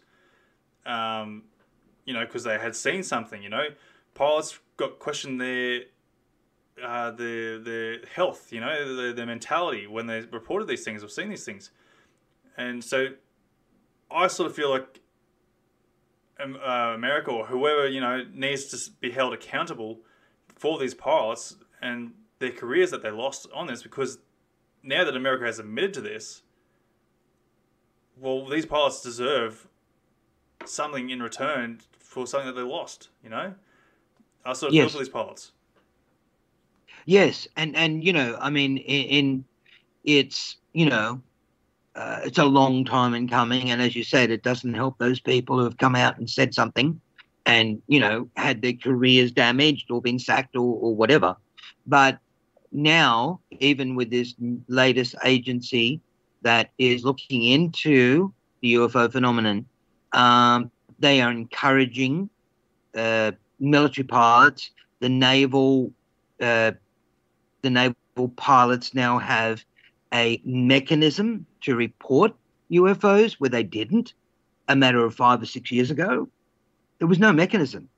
because they had seen something. Pilots got questioned their health, their mentality when they reported these things or seen these things. And so I sort of feel like America or whoever, needs to be held accountable for these pilots and their careers that they lost on this, because now that America has admitted to this, well, these pilots deserve something in return for something that they lost, I sort of feel for these pilots. Yes, and it's it's a long time in coming, and as you said, it doesn't help those people who have come out and said something, and had their careers damaged or been sacked or whatever. But now, even with this latest agency that is looking into the UFO phenomenon, they are encouraging military pilots. The naval pilots now have a mechanism to report UFOs where they didn't a matter of 5 or 6 years ago? There was no mechanism.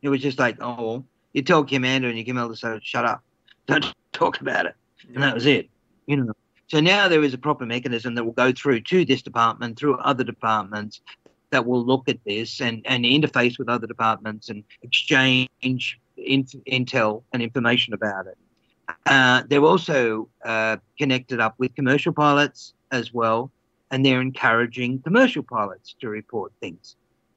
It was just like, oh, you tell Commander and your commander to shut up. Don't talk about it. And that was it. You know. So now there is a proper mechanism that will go through to this department, through other departments that will look at this and interface with other departments and exchange intel and information about it. They're also connected up with commercial pilots as well, and they're encouraging commercial pilots to report things.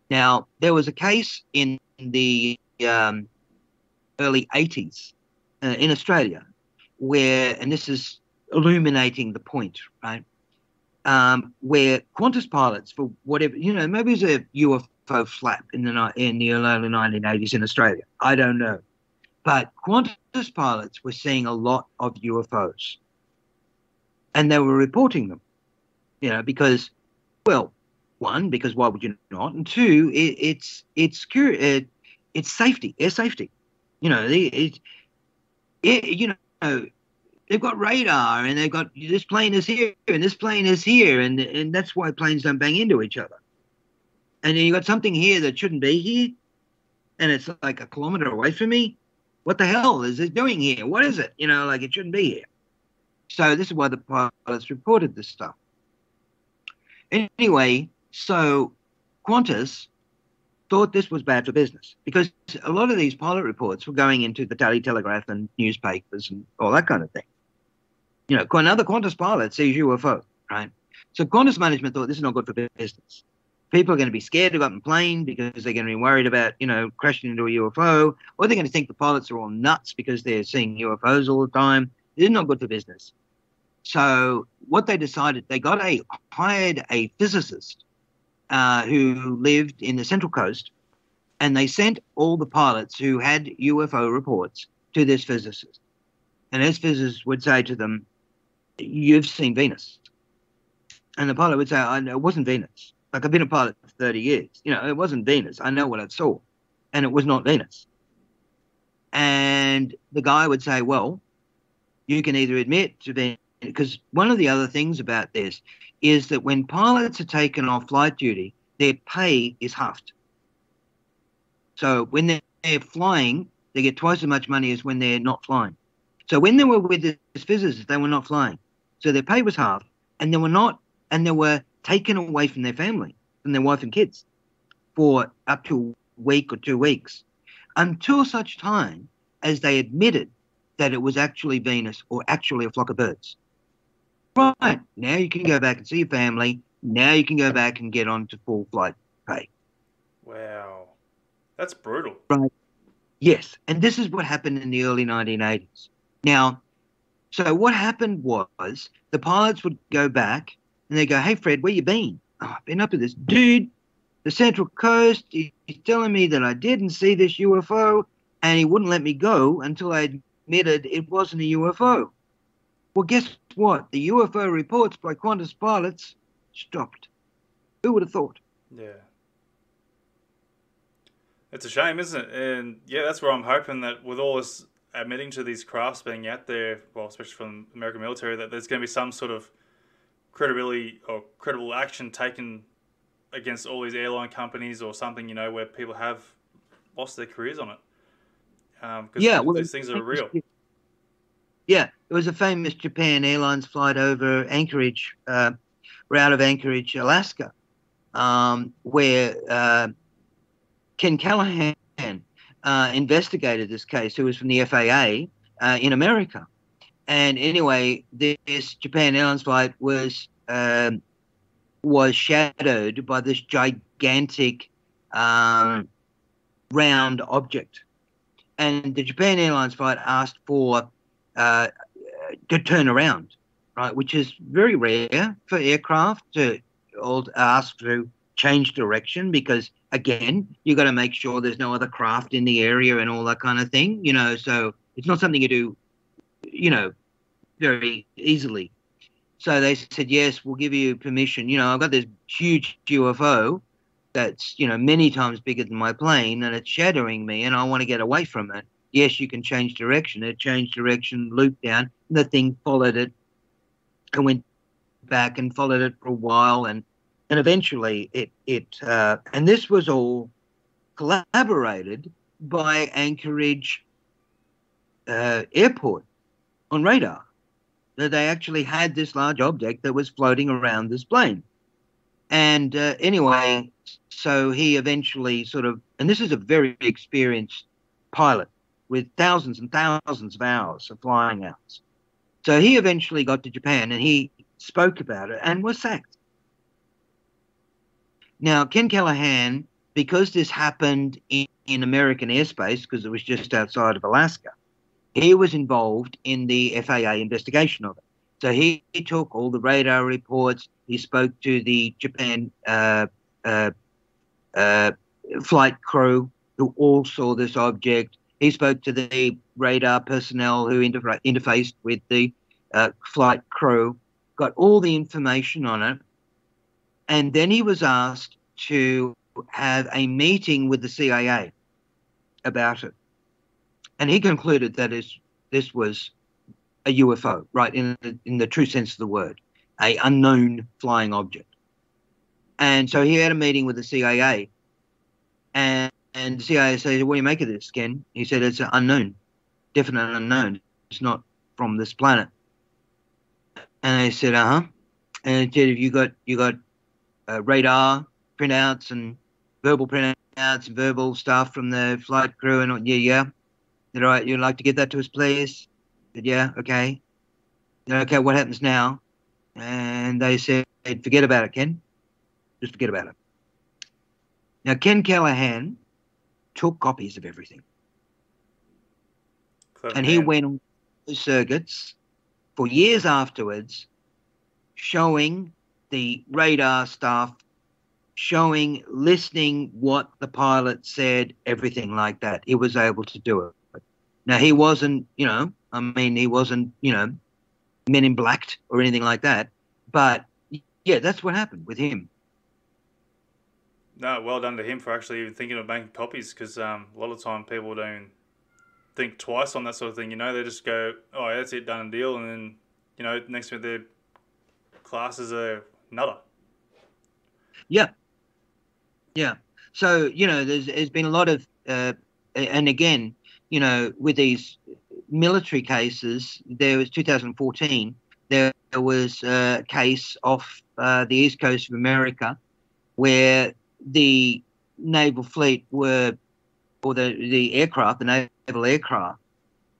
Now, there was a case in the early 80s in Australia where, and this is illuminating the point, right, where Qantas pilots, for whatever, you know, maybe it was a UFO flap in the early 1980s in Australia. I don't know. But Qantas pilots were seeing a lot of UFOs. And they were reporting them, you know, because, well, one, because why would you not? And two, it's safety, air safety. You know, you know, they've got radar and they've got this plane is here and this plane is here, and that's why planes don't bang into each other. And then you got something here that shouldn't be here, and it's like a kilometer away from me. What the hell is it doing here? What is it? You know, like it shouldn't be here. So this is why the pilots reported this stuff. Anyway, so Qantas thought this was bad for business because a lot of these pilot reports were going into the Daily Telegraph and newspapers and all that kind of thing. You know, another Qantas pilot sees UFO, right? So Qantas management thought this is not good for business. People are going to be scared to go up in plane because they're going to be worried about, you know, crashing into a UFO, or they're going to think the pilots are all nuts because they're seeing UFOs all the time. It's not good for business. So what they decided, they hired a physicist who lived in the Central Coast, and they sent all the pilots who had UFO reports to this physicist. And this physicist would say to them, "You've seen Venus." And the pilot would say, "I know it wasn't Venus. Like, I've been a pilot for 30 years. You know, it wasn't Venus. I know what I saw. And it was not Venus." And the guy would say, "Well, you can either admit to Venus," because one of the other things about this is that when pilots are taken off flight duty, their pay is halved. So when they're flying, they get twice as much money as when they're not flying. So when they were with this physicist, they were not flying. So their pay was halved, and they were taken away from their family, from their wife and kids, for up to a week or 2 weeks, until such time as they admitted that it was actually Venus or actually a flock of birds. Right, now you can go back and see your family. Now you can go back and get on to full flight pay. Wow. That's brutal. Right. Yes, and this is what happened in the early 1980s. Now, so what happened was the pilots would go back and they go, "Hey, Fred, where you been?" "Oh, I've been up at this dude, the Central Coast. He's telling me that I didn't see this UFO, and he wouldn't let me go until I admitted it wasn't a UFO." Well, guess what? The UFO reports by Qantas pilots stopped. Who would have thought? Yeah. It's a shame, isn't it? And yeah, that's where I'm hoping that with all this admitting to these crafts being out there, well, especially from the American military, that there's going to be some sort of credibility or credible action taken against all these airline companies or something, you know, where people have lost their careers on it. Because these things are real. Yeah, it was a famous Japan Airlines flight over Anchorage, route of Anchorage, Alaska, where Ken Callahan investigated this case, who was from the FAA in America. And anyway, this Japan Airlines flight was shadowed by this gigantic round object. And the Japan Airlines flight asked for to turn around, right, which is very rare for aircraft to ask to change direction because, again, you got to make sure there's no other craft in the area and all that kind of thing, you know, so it's not something you do, you know, very easily. So they said, "Yes, we'll give you permission. You know, I've got this huge UFO that's, you know, many times bigger than my plane, and it's shadowing me, and I want to get away from it. Yes, you can change direction." It changed direction, looped down, and the thing followed it and went back and followed it for a while, and eventually and this was all collaborated by Anchorage Airport on radar, that they actually had this large object that was floating around this plane. And anyway, so he eventually and this is a very experienced pilot with thousands and thousands of hours of flying hours. So he eventually got to Japan and he spoke about it and was sacked. Now, Ken Callahan, because this happened in American airspace, because it was just outside of Alaska, he was involved in the FAA investigation of it. So he took all the radar reports. He spoke to the Japan flight crew who all saw this object. He spoke to the radar personnel who interfaced with the flight crew, got all the information on it, and then he was asked to have a meeting with the CIA about it. And he concluded that this was a UFO, right, in the true sense of the word, a unknown flying object. And so he had a meeting with the CIA, and the CIA said, "What do you make of this, Ken?" He said, "It's an unknown, definite unknown. It's not from this planet." And they said, "Uh-huh." And he said, "You got radar printouts and verbal printouts and verbal stuff from the flight crew?" And yeah. Said, "All right, you'd like to get that to us, please?" Said, "Yeah, okay." Said, "Okay, what happens now?" And they said, "Forget about it, Ken. Just forget about it." Now, Ken Callahan took copies of everything. Clever and he man. went on the circuits for years afterwards, showing the radar stuff, listening what the pilot said, everything like that. He was able to do it. Now, he wasn't, he wasn't, Men in Blacked or anything like that. But, yeah, that's what happened with him. No, well done to him for actually even thinking of making copies, because a lot of time people don't think twice on that sort of thing. They just go, "Oh, that's it, done and deal," and then, next minute their classes are nutter. Yeah. Yeah. So, there's been a lot of, and again, with these military cases, there was 2014, there was a case off the east coast of America where the naval fleet the naval aircraft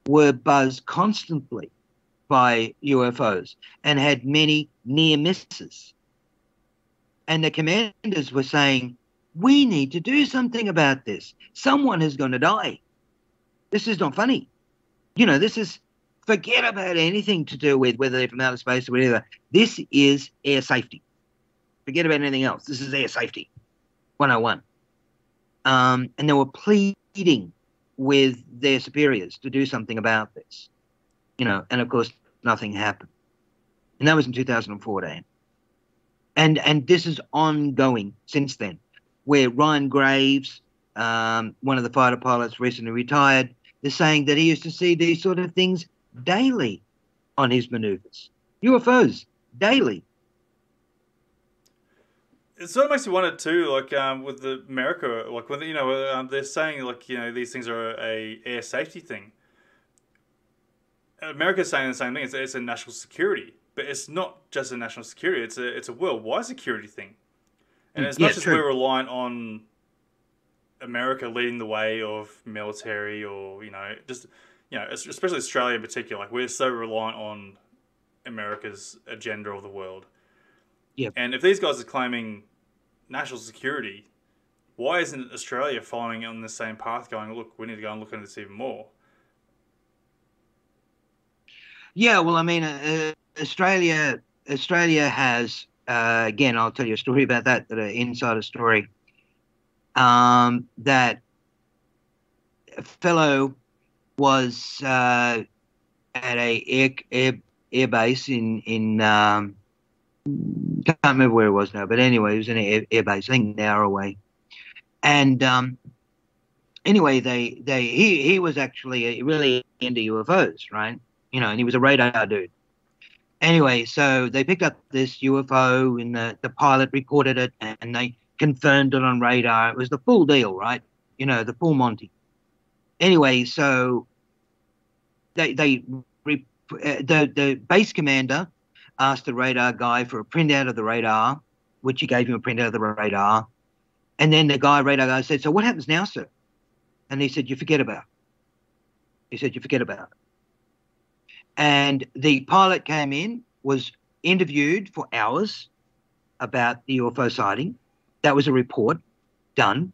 were buzzed constantly by UFOs and had many near misses. And the commanders were saying, "We need to do something about this. Someone is going to die. This is not funny. This is, forget about anything to do with whether they're from outer space or whatever. This is air safety. Forget about anything else. This is air safety 101. And they were pleading with their superiors to do something about this, and of course, nothing happened. And that was in 2014. And this is ongoing since then, where Ryan Graves, one of the fighter pilots recently retired, is saying that he used to see these sort of things daily on his maneuvers. UFOs, daily. It sort of makes me wonder too, like with America, like when they're saying like these things are a air safety thing. America's saying the same thing. It's a national security, but it's not just a national security. It's a worldwide security thing. And as much as we're reliant on America leading the way of military, or especially Australia in particular, like we're so reliant on America's agenda of the world. Yeah. And if these guys are claiming national security, why isn't Australia following on the same path, going, "Look, we need to go and look into this even more"? Yeah, well, Australia has, again, I'll tell you a story about that an insider story, that a fellow was at a air base in can't remember where it was now, but anyway, it was in an air base, I think an hour away. And anyway, he was actually really into UFOs, right? And he was a radar dude. Anyway, so they picked up this UFO and the pilot reported it and they confirmed it on radar. It was the full deal, right? The full Monty. Anyway, so the base commander asked the radar guy for a printout of the radar, which he gave him a printout of the radar. And then the radar guy said, "So what happens now, sir?" And he said, "You forget about it." He said, "You forget about it." And the pilot came in, was interviewed for hours about the UFO sighting. That was a report done.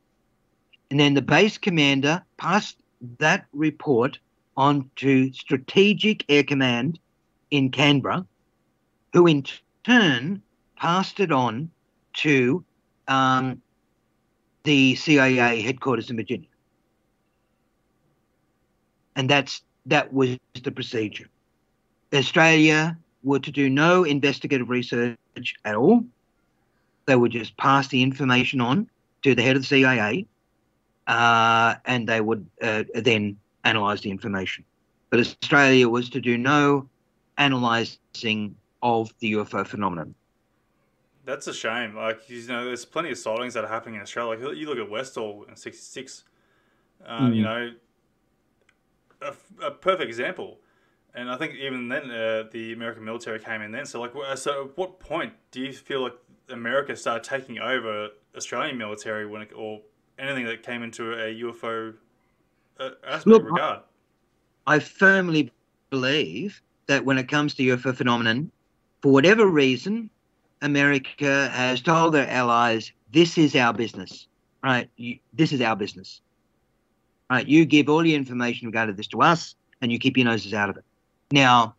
And then the base commander passed that report on to Strategic Air Command in Canberra, who in turn passed it on to the CIA headquarters in Virginia. And that was the procedure. Australia were to do no investigative research at all. They would just pass the information on to the head of the CIA, and they would then analyse the information. But Australia was to do no analysing of the UFO phenomenon. That's a shame. Like, there's plenty of sightings that are happening in Australia. Like, you look at Westall in '66. A perfect example. And I think even then, the American military came in then. So, like, so at what point do you feel like America started taking over Australian military or anything that came into a UFO aspect regard? I firmly believe that when it comes to UFO phenomenon, for whatever reason, America has told their allies, "This is our business, right? This is our business, right? You give all your information regarding this to us, and you keep your noses out of it." Now,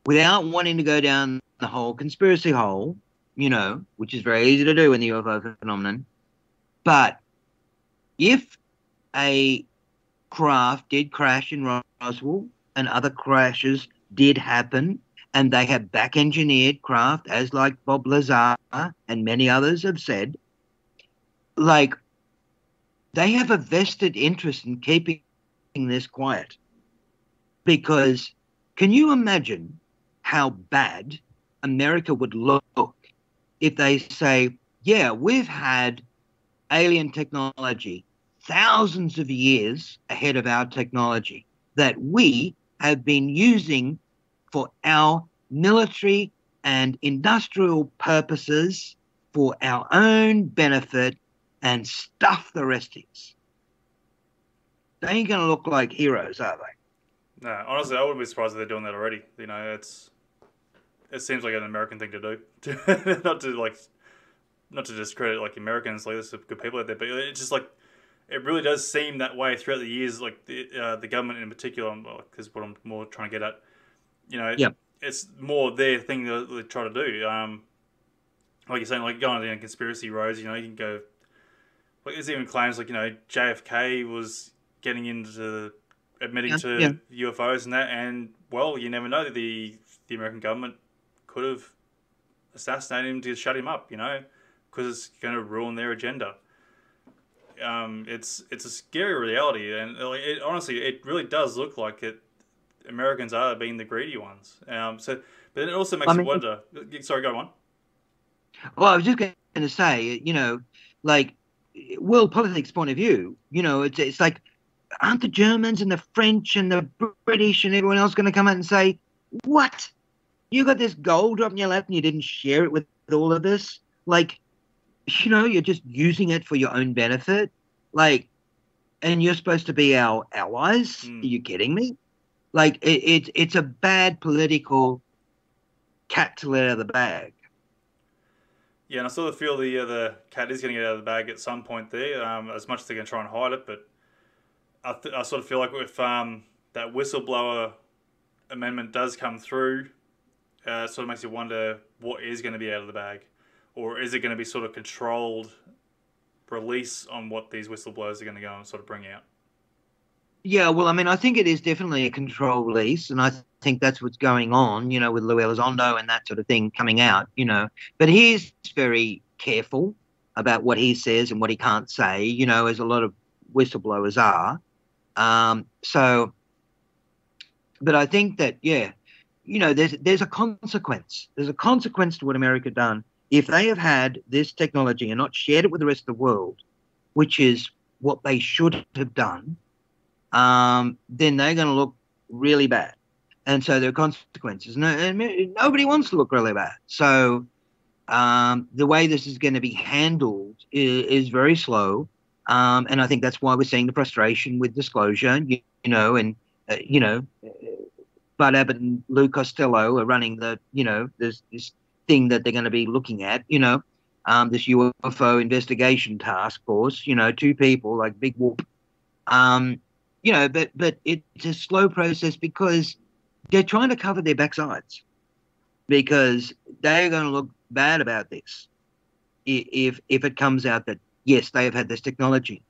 without wanting to go down the whole conspiracy hole, which is very easy to do in the UFO phenomenon, but if a craft did crash in Roswell and other crashes did happen, and they have back-engineered craft, as like Bob Lazar and many others have said, like, they have a vested interest in keeping this quiet. Because can you imagine how bad America would look if they say, "Yeah, we've had alien technology thousands of years ahead of our technology that we have been using for our military and industrial purposes for our own benefit and stuff the rest is." They ain't going to look like heroes, are they? No, honestly, I wouldn't be surprised if they're doing that already. It seems like an American thing to do, not to discredit like Americans. Like, there's some good people out there, but it's just like it really does seem that way throughout the years. Like the government in particular, is what I'm more trying to get at. Yep. It's more their thing that they try to do. Like you're saying, like going down conspiracy roads. You can go. Like there's even claims like JFK was getting into admitting to UFOs and that, and well, you never know. The American government could have assassinated him to shut him up. Because it's going to ruin their agenda. It's a scary reality, and honestly, it really does look like it. Americans are being the greedy ones. But it also makes you wonder. Sorry, go on. Well, I was just going to say, like world politics point of view, it's like, aren't the Germans and the French and the British and everyone else going to come out and say, "What? You got this gold up in your lap and you didn't share it with all of us? Like, you're just using it for your own benefit. Like, and you're supposed to be our allies. Are you kidding me? Like, it's a bad political cat to let out of the bag." Yeah, and I sort of feel the cat is going to get out of the bag at some point there, as much as they're going to try and hide it. But I sort of feel like if that whistleblower amendment does come through, it sort of makes you wonder what is going to be out of the bag. Or is it going to be sort of controlled release on what these whistleblowers are going to go and sort of bring out? Yeah, well, I think it is definitely a control release, and I think that's what's going on, with Lou Elizondo and that sort of thing coming out, But he's very careful about what he says and what he can't say, as a lot of whistleblowers are. But I think that, there's a consequence. There's a consequence to what America done. If they have had this technology and not shared it with the rest of the world, which is what they should have done, then they're going to look really bad. And so there are consequences. Nobody wants to look really bad. So the way this is going to be handled is very slow. And I think that's why we're seeing the frustration with disclosure, and Bud Abbott and Lou Costello are running this thing that they're going to be looking at, this UFO investigation task force, two people like big whoop. But it's a slow process because they're trying to cover their backsides, because they're going to look bad about this if it comes out that, yes, they have had this technology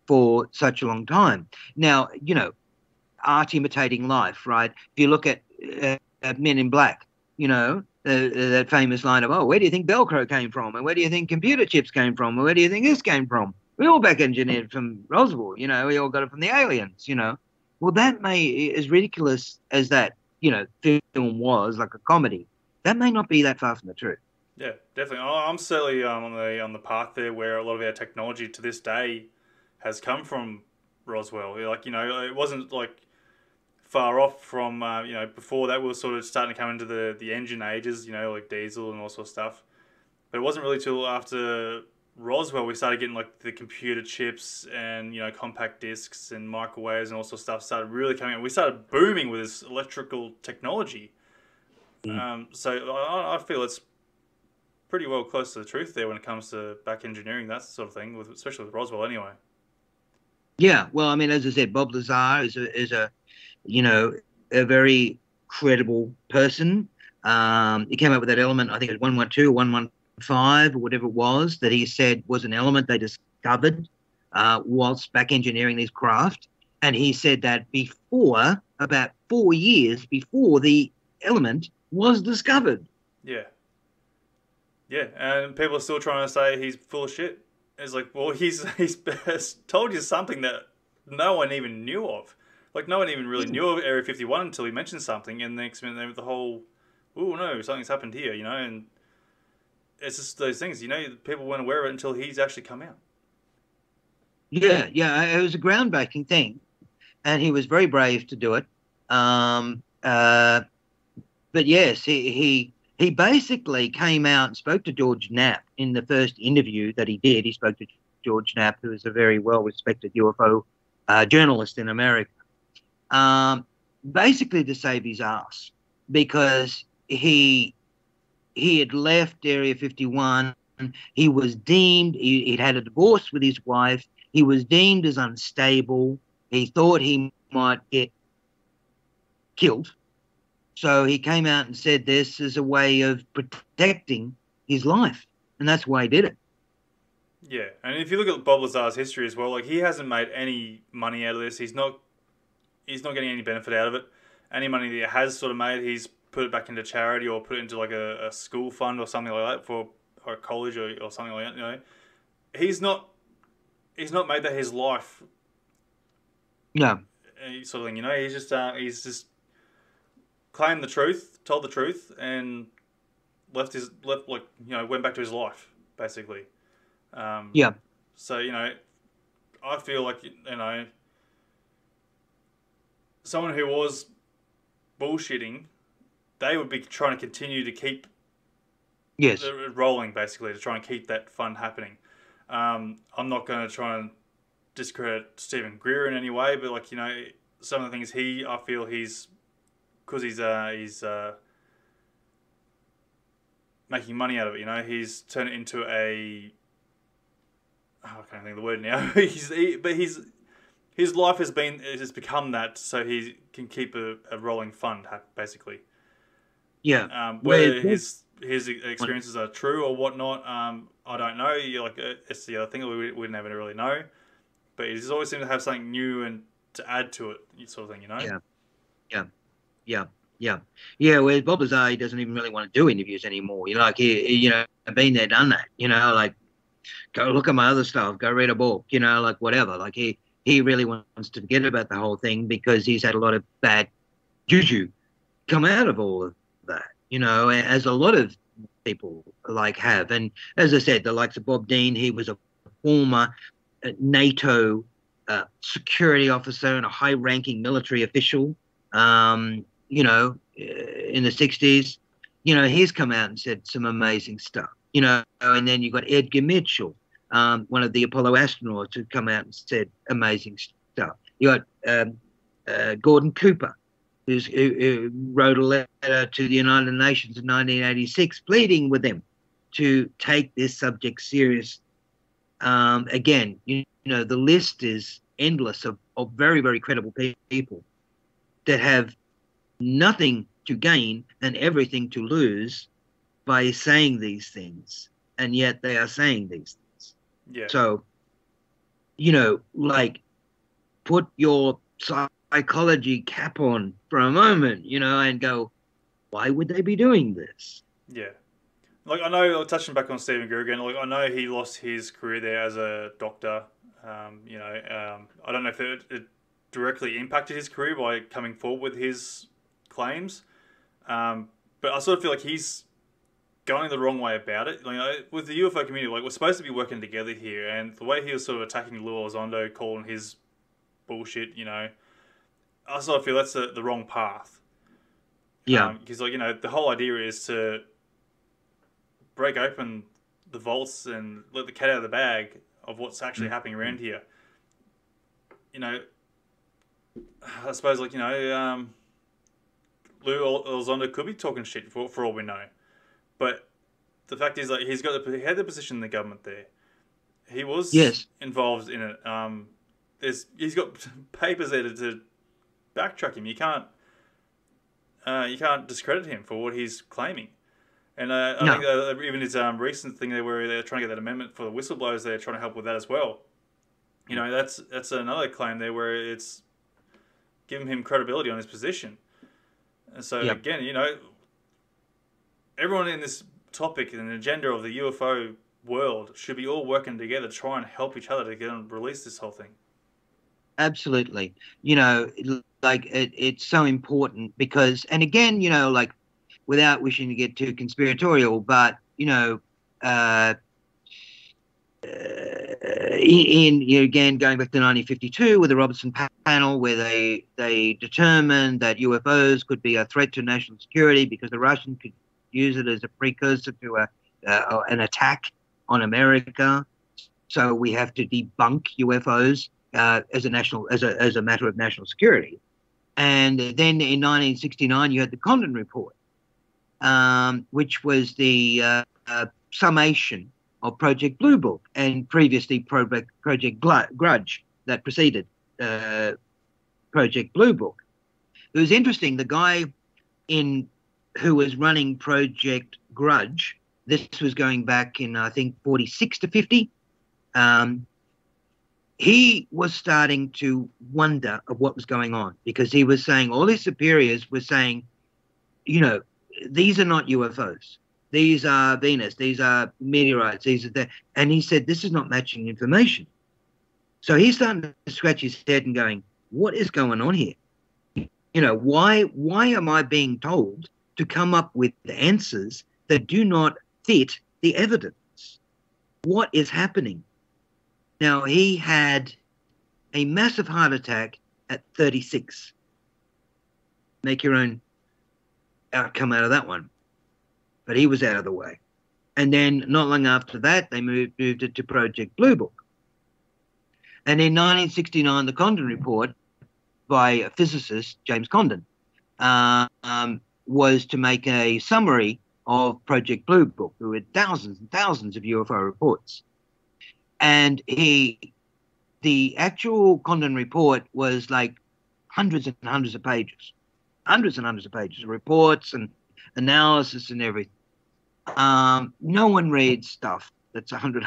for such a long time. Now, art imitating life, right? If you look at Men in Black, that famous line of, oh, where do you think Velcro came from? And where do you think computer chips came from? And where do you think this came from? We all back engineered from Roswell, we all got it from the aliens, Well, that as ridiculous as that, film was, like a comedy, that may not be that far from the truth. Yeah, definitely. I'm certainly on the path there where a lot of our technology to this day has come from Roswell. It wasn't like far off from, before that we were sort of starting to come into the engine ages, like diesel and all sorts of stuff. But it wasn't really till after Roswell we started getting like the computer chips and, compact discs and microwaves and all sorts of stuff started really coming out. We started booming with this electrical technology. So I feel it's pretty well close to the truth there when it comes to back engineering, that sort of thing, especially with Roswell anyway. Yeah, well, I mean, as I said, Bob Lazar is a very credible person. He came up with that element, I think it was 112 or 115 or whatever it was, that he said was an element they discovered whilst back engineering this craft. And he said that about 4 years before the element was discovered. Yeah. Yeah, and people are still trying to say he's full of shit. It's like, well, he's told you something that no one even knew of. Like, no one even really knew of Area 51 until he mentioned something, and the next minute the whole, oh no, something's happened here, and it's just those things, people weren't aware of it until he's actually come out. Yeah, it was a groundbreaking thing, and he was very brave to do it. But yes, he basically came out and spoke to George Knapp in the first interview that he did. He spoke to George Knapp, who is a very well-respected UFO journalist in America, basically to save his ass, because he had left Area 51. He was deemed, he'd had a divorce with his wife. He was deemed as unstable. He thought he might get killed. So he came out and said this is a way of protecting his life. And that's why he did it. Yeah, and if you look at Bob Lazar's history as well, like, he hasn't made any money out of this. He's not getting any benefit out of it. Any money that he has sort of made, he's put it back into charity or put it into like a school fund or something like that for a college or something like that. He's not made that his life. No. Sort of thing. He's just claimed the truth, told the truth, and went back to his life basically. Yeah. So I feel like someone who was bullshitting, they would be trying to continue to keep rolling, basically, to try and keep that fun happening. I'm not going to try and discredit Stephen Greer in any way, but some of the things I feel he's making money out of it. He's turned it into I can't think of the word now. His life has become that, so he can keep a rolling fund, basically. Yeah. Whether his experiences are true or whatnot, I don't know. It's the other thing we never really know. But he always seems to have something new and to add to it, sort of thing. Yeah. Whereas Bob Lazar, he doesn't even really want to do interviews anymore. He been there, done that. Go look at my other stuff. Go read a book. Whatever. He really wants to forget about the whole thing because he's had a lot of bad juju come out of all of that, as a lot of people have. And as I said, the likes of Bob Dean, he was a former NATO security officer and a high-ranking military official, in the 60s. He's come out and said some amazing stuff, and then you've got Edgar Mitchell, one of the Apollo astronauts, who come out and said amazing stuff. You got Gordon Cooper, who wrote a letter to the United Nations in 1986 pleading with them to take this subject serious. Again, the list is endless of very, very credible people that have nothing to gain and everything to lose by saying these things, and yet they are saying these things. Yeah. So, put your psychology cap on for a moment, and go, why would they be doing this? Yeah. I know, touching back on Stephen Greer again, I know he lost his career there as a doctor. I don't know if it directly impacted his career by coming forward with his claims. But I sort of feel like he's going the wrong way about it. With the UFO community, we're supposed to be working together here, and the way he was sort of attacking Lou Elizondo, calling his bullshit, I sort of feel that's the wrong path. Yeah. Because, the whole idea is to break open the vaults and let the cat out of the bag of what's actually happening around here. I suppose, Lou Elizondo could be talking shit for all we know. But the fact is, he had the position in the government there. He was involved in it. He's got papers there to backtrack him. You can't discredit him for what he's claiming. And I think even his recent thing there, where they're trying to get that amendment for the whistleblowers, they're trying to help with that as well. That's another claim there where it's giving him credibility on his position. And so again, everyone in this topic and agenda of the UFO world should be all working together to try and help each other to get and release this whole thing. Absolutely. It's so important because, and again, without wishing to get too conspiratorial, but, again, going back to 1952 with the Robertson panel, where they determined that UFOs could be a threat to national security because the Russians could use it as a precursor to an attack on America. So we have to debunk UFOs as a matter of national security. And then in 1969, you had the Condon Report, which was the summation of Project Blue Book and previously Project Grudge that preceded Project Blue Book. It was interesting. The guy who was running Project Grudge, this was going back in, I think, 46 to 50, he was starting to wonder of what was going on, because he was saying, all his superiors were saying, these are not UFOs. These are Venus. These are meteorites. These are that. And he said, this is not matching information. So he's starting to scratch his head and going, what is going on here? Why am I being told to come up with the answers that do not fit the evidence? What is happening? Now, he had a massive heart attack at 36. Make your own outcome out of that one. But he was out of the way. And then not long after that, they moved it to Project Blue Book. And in 1969, the Condon Report by a physicist, James Condon, was to make a summary of Project Blue Book. There were thousands and thousands of UFO reports. And the actual Condon Report was like hundreds and hundreds of pages of reports and analysis and everything. No one reads stuff that's 100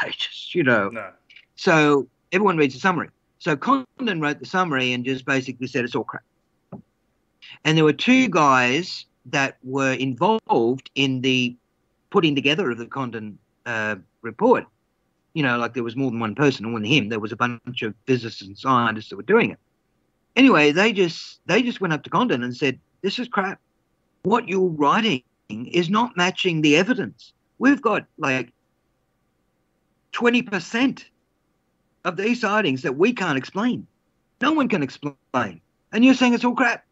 pages, No. So everyone reads the summary. So Condon wrote the summary and just basically said it's all crap. And there were two guys that were involved in the putting together of the Condon report. There was more than one person, or him. There was a bunch of physicists and scientists that were doing it. Anyway, they just went up to Condon and said, this is crap. What you're writing is not matching the evidence. We've got like 20% of these sightings that we can't explain. No one can explain. And you're saying it's all crap.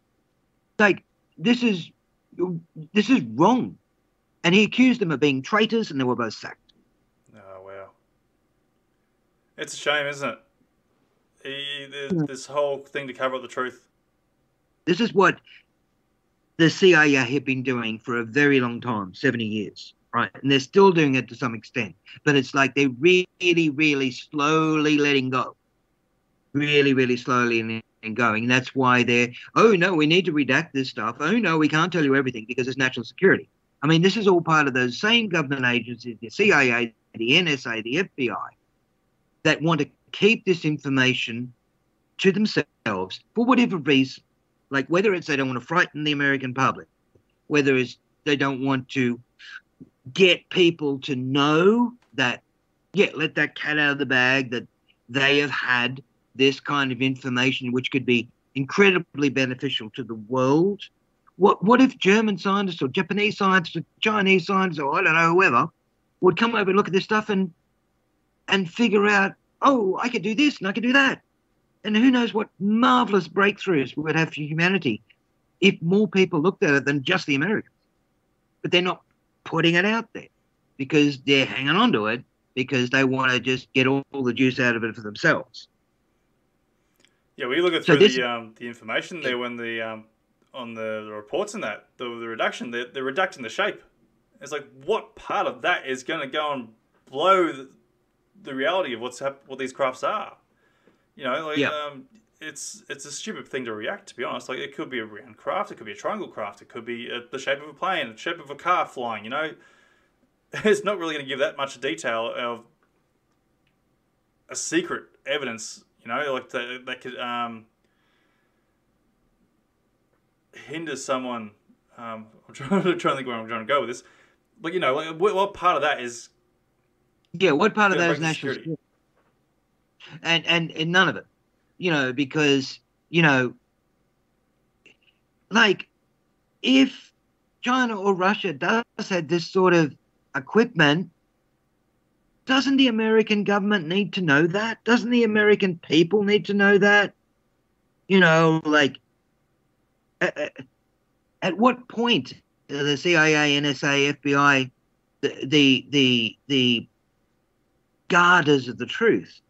Like, this is wrong. And he accused them of being traitors, and they were both sacked. Oh, wow. It's a shame, isn't it? This whole thing to cover up the truth. This is what the CIA have been doing for a very long time, 70 years, right? And they're still doing it to some extent. But it's like they're really, really slowly letting go. Really, really slowly and going. And that's why they're, oh, no, we need to redact this stuff. Oh, no, we can't tell you everything because it's national security. I mean, this is all part of those same government agencies, the CIA, the NSA, the FBI, that want to keep this information to themselves for whatever reason. Like whether it's they don't want to frighten the American public, whether it's they don't want to get people to know that, yeah, let that cat out of the bag, that they have had this kind of information which could be incredibly beneficial to the world. What if German scientists or Japanese scientists or Chinese scientists or I don't know, whoever, would come over and look at this stuff and figure out, oh, I could do this and I could do that. And who knows what marvelous breakthroughs we would have for humanity if more people looked at it than just the Americans. But they're not putting it out there because they're hanging on to it because they want to just get all the juice out of it for themselves. Yeah, we look at through the information there when on the reports and that the reduction, they're reducting the shape. It's like, what part of that is going to go and blow the reality of what these crafts are? You know, like it's a stupid thing to react. To be honest, like it could be a round craft, it could be a triangle craft, it could be the shape of a plane, the shape of a car flying. You know, it's not really going to give that much detail of a secret evidence. You know, like that could hinder someone. I'm trying to think where I'm trying to go with this. But you know, like what part of that is? Yeah, what part of that is national security? And none of it, you know, because, you know, like if China or Russia does have this sort of equipment, doesn't the American government need to know that? Doesn't the American people need to know that? You know, like at what point the CIA, NSA, FBI, the guarders of the truth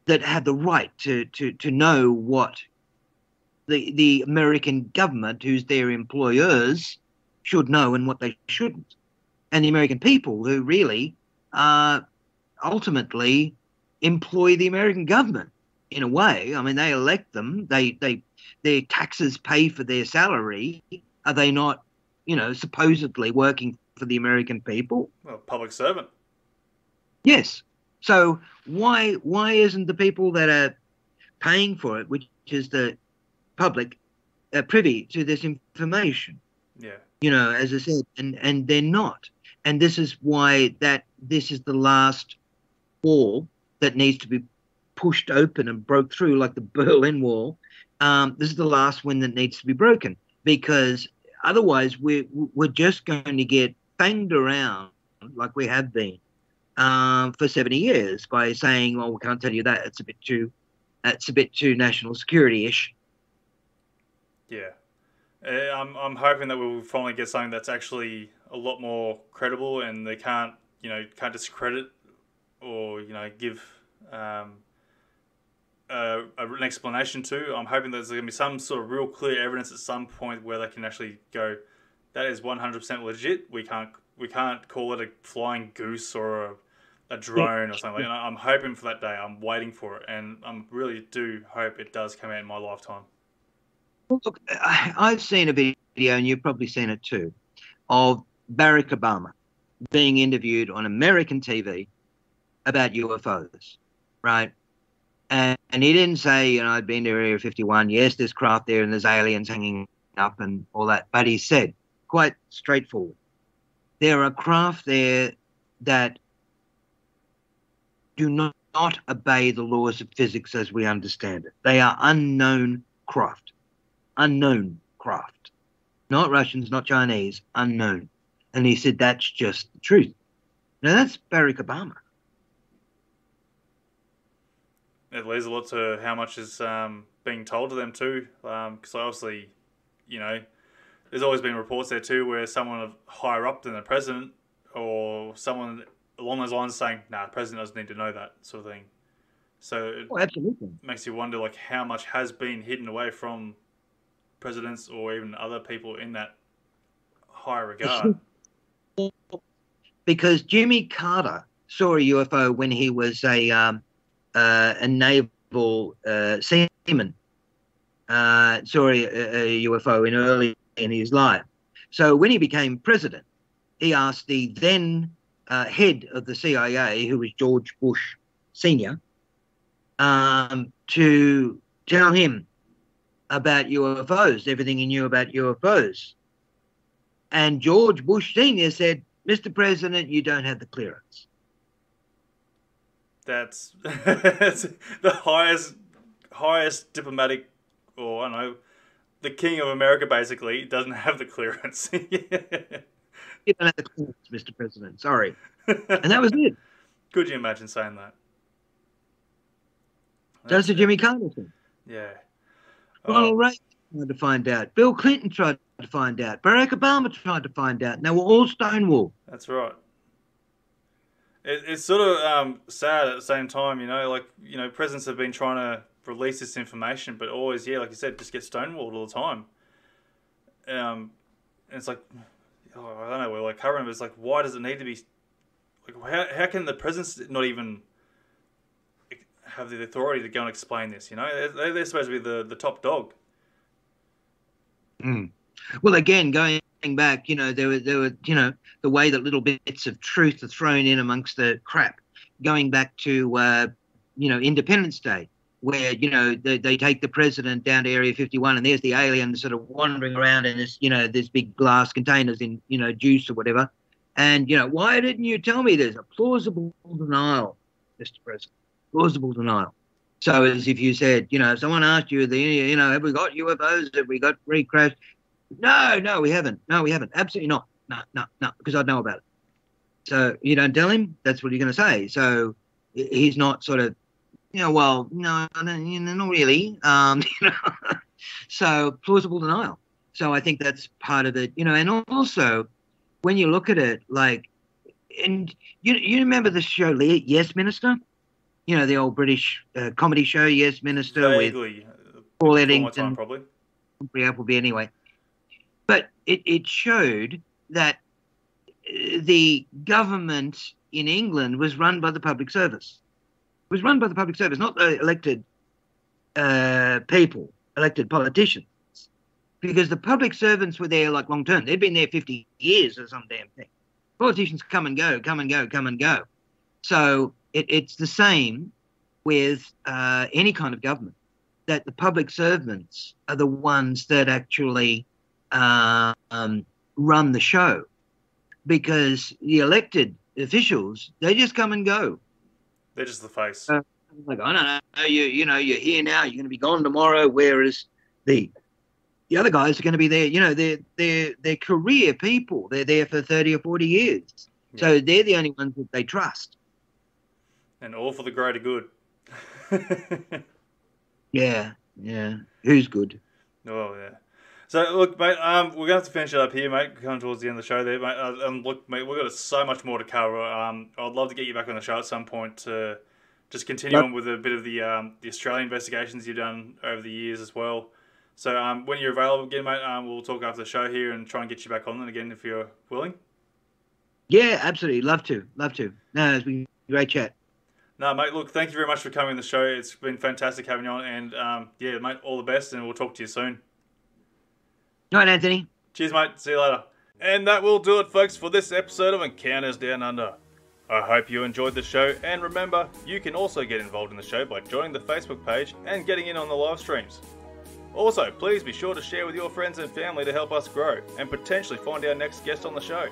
that have the right to know what the American government, who's their employers, should know and what they shouldn't. And the American people who really ultimately employ the American government in a way. I mean, they elect them. Their taxes pay for their salary. Are they not, you know, supposedly working for the American people? Well, public servant. Yes. So why isn't the people that are paying for it, which is the public, privy to this information? Yeah. You know, as I said, and they're not. And this is why this is the last wall that needs to be pushed open and broke through, like the Berlin Wall. This is the last one that needs to be broken, because otherwise we're just going to get banged around like we have been for 70 years by saying, well, we can't tell you that. It's a bit too national security-ish. Yeah. I'm hoping that we'll finally get something that's actually a lot more credible, and they can't discredit or, you know, give an explanation to. I'm hoping there's going to be some sort of real clear evidence at some point where they can actually go, that is 100% legit. We can't call it a flying goose or a drone or something. Like, I'm hoping for that day. I'm waiting for it, and I really do hope it does come out in my lifetime. Well, look, I've seen a video, and you've probably seen it too, of Barack Obama being interviewed on American TV about UFOs, right? And he didn't say, you know, I'd been to Area 51. Yes, there's craft there and there's aliens hanging up and all that. But he said, quite straightforward, there are craft there that do not obey the laws of physics as we understand it. They are unknown craft. not Russians, not Chinese, unknown. And he said, that's just the truth. Now, that's Barack Obama. It leads a lot to how much is being told to them too, because obviously, there's always been reports there too where someone higher up than the president or someone along those lines saying, "Nah, the president doesn't need to know that," sort of thing. So it Absolutely. makes you wonder, like, how much has been hidden away from presidents or even other people in that higher regard. Because Jimmy Carter saw a UFO when he was a naval seaman. Saw a UFO early in his life. So when he became president, he asked the then head of the CIA, who was George Bush Sr., to tell him about UFOs, everything he knew about UFOs. And George Bush Sr. said, "Mr. President, you don't have the clearance." That's the highest diplomatic, or I don't know, the king of America basically doesn't have the clearance. You don't have the clearance, Mr. President. Sorry. And that was it. Could you imagine saying that? That's the Jimmy Carter thing. Yeah. Ronald Reagan tried to find out. Bill Clinton tried to find out. Barack Obama tried to find out. And they were all stonewalled. That's right. It's sort of sad at the same time, presidents have been trying to release this information, but always, like you said, just get stonewalled all the time. And it's like, I don't know, we're like covering, but it's like, why does it need to be, like, how can the presidents not even have the authority to go and explain this, They're supposed to be the top dog. Mm. Well, again, going back, there were, the way that little bits of truth are thrown in amongst the crap. Going back to, Independence Day, where, they take the president down to Area 51 and there's the alien sort of wandering around in this, this big glass containers in, juice or whatever. And, why didn't you tell me there's a plausible denial, Mr. President? Plausible denial. So as if you said, if someone asked you, have we got UFOs? Have we got recrashed? No, we haven't. No, we haven't. Absolutely not. No, because I'd know about it. So you don't tell him, that's what you're going to say. So he's not sort of, well, no, not really. So plausible denial. So I think that's part of it, and also when you look at it, like, and you remember the show Yes Minister? The old British comedy show, Yes Minister, vaguely, with Paul Eddington, time, probably. Appleby anyway. But it showed that the government in England was run by the public service. It was run by the public service, not the elected people, elected politicians. Because the public servants were there like long term. They'd been there 50 years or some damn thing. Politicians come and go, come and go, come and go. So it's the same with any kind of government, that the public servants are the ones that actually run the show, because the elected officials, they just come and go. They're just the face. Like, I don't know, you're here now, you're going to be gone tomorrow, whereas the other guys are going to be there. They're career people. They're there for 30 or 40 years. Yeah. So they're the only ones that they trust. And all for the greater good. Yeah. Who's good? Oh, yeah. So, look, mate, we're going to have to finish it up here, mate. Coming towards the end of the show there, mate. Look, mate, we've got so much more to cover. I'd love to get you back on the show at some point to just continue on with a bit of the Australian investigations you've done over the years as well. So, when you're available again, mate, we'll talk after the show here and try and get you back on again if you're willing. Yeah, absolutely. Love to. No, it's been a great chat. No, mate, look, thank you very much for coming on the show. It's been fantastic having you on. And, yeah, mate, all the best, and we'll talk to you soon. All right, Anthony. Cheers, mate. See you later. And that will do it, folks, for this episode of Encounters Down Under. I hope you enjoyed the show, and remember, you can also get involved in the show by joining the Facebook page and getting in on the live streams. Also, please be sure to share with your friends and family to help us grow and potentially find our next guest on the show.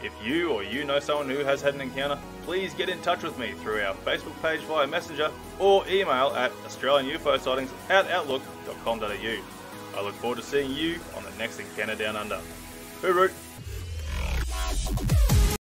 If you or you know someone who has had an encounter, please get in touch with me through our Facebook page via Messenger or email at AustralianUFOsightings@outlook.com.au. I look forward to seeing you on the next Encounter Down Under. Hooroo!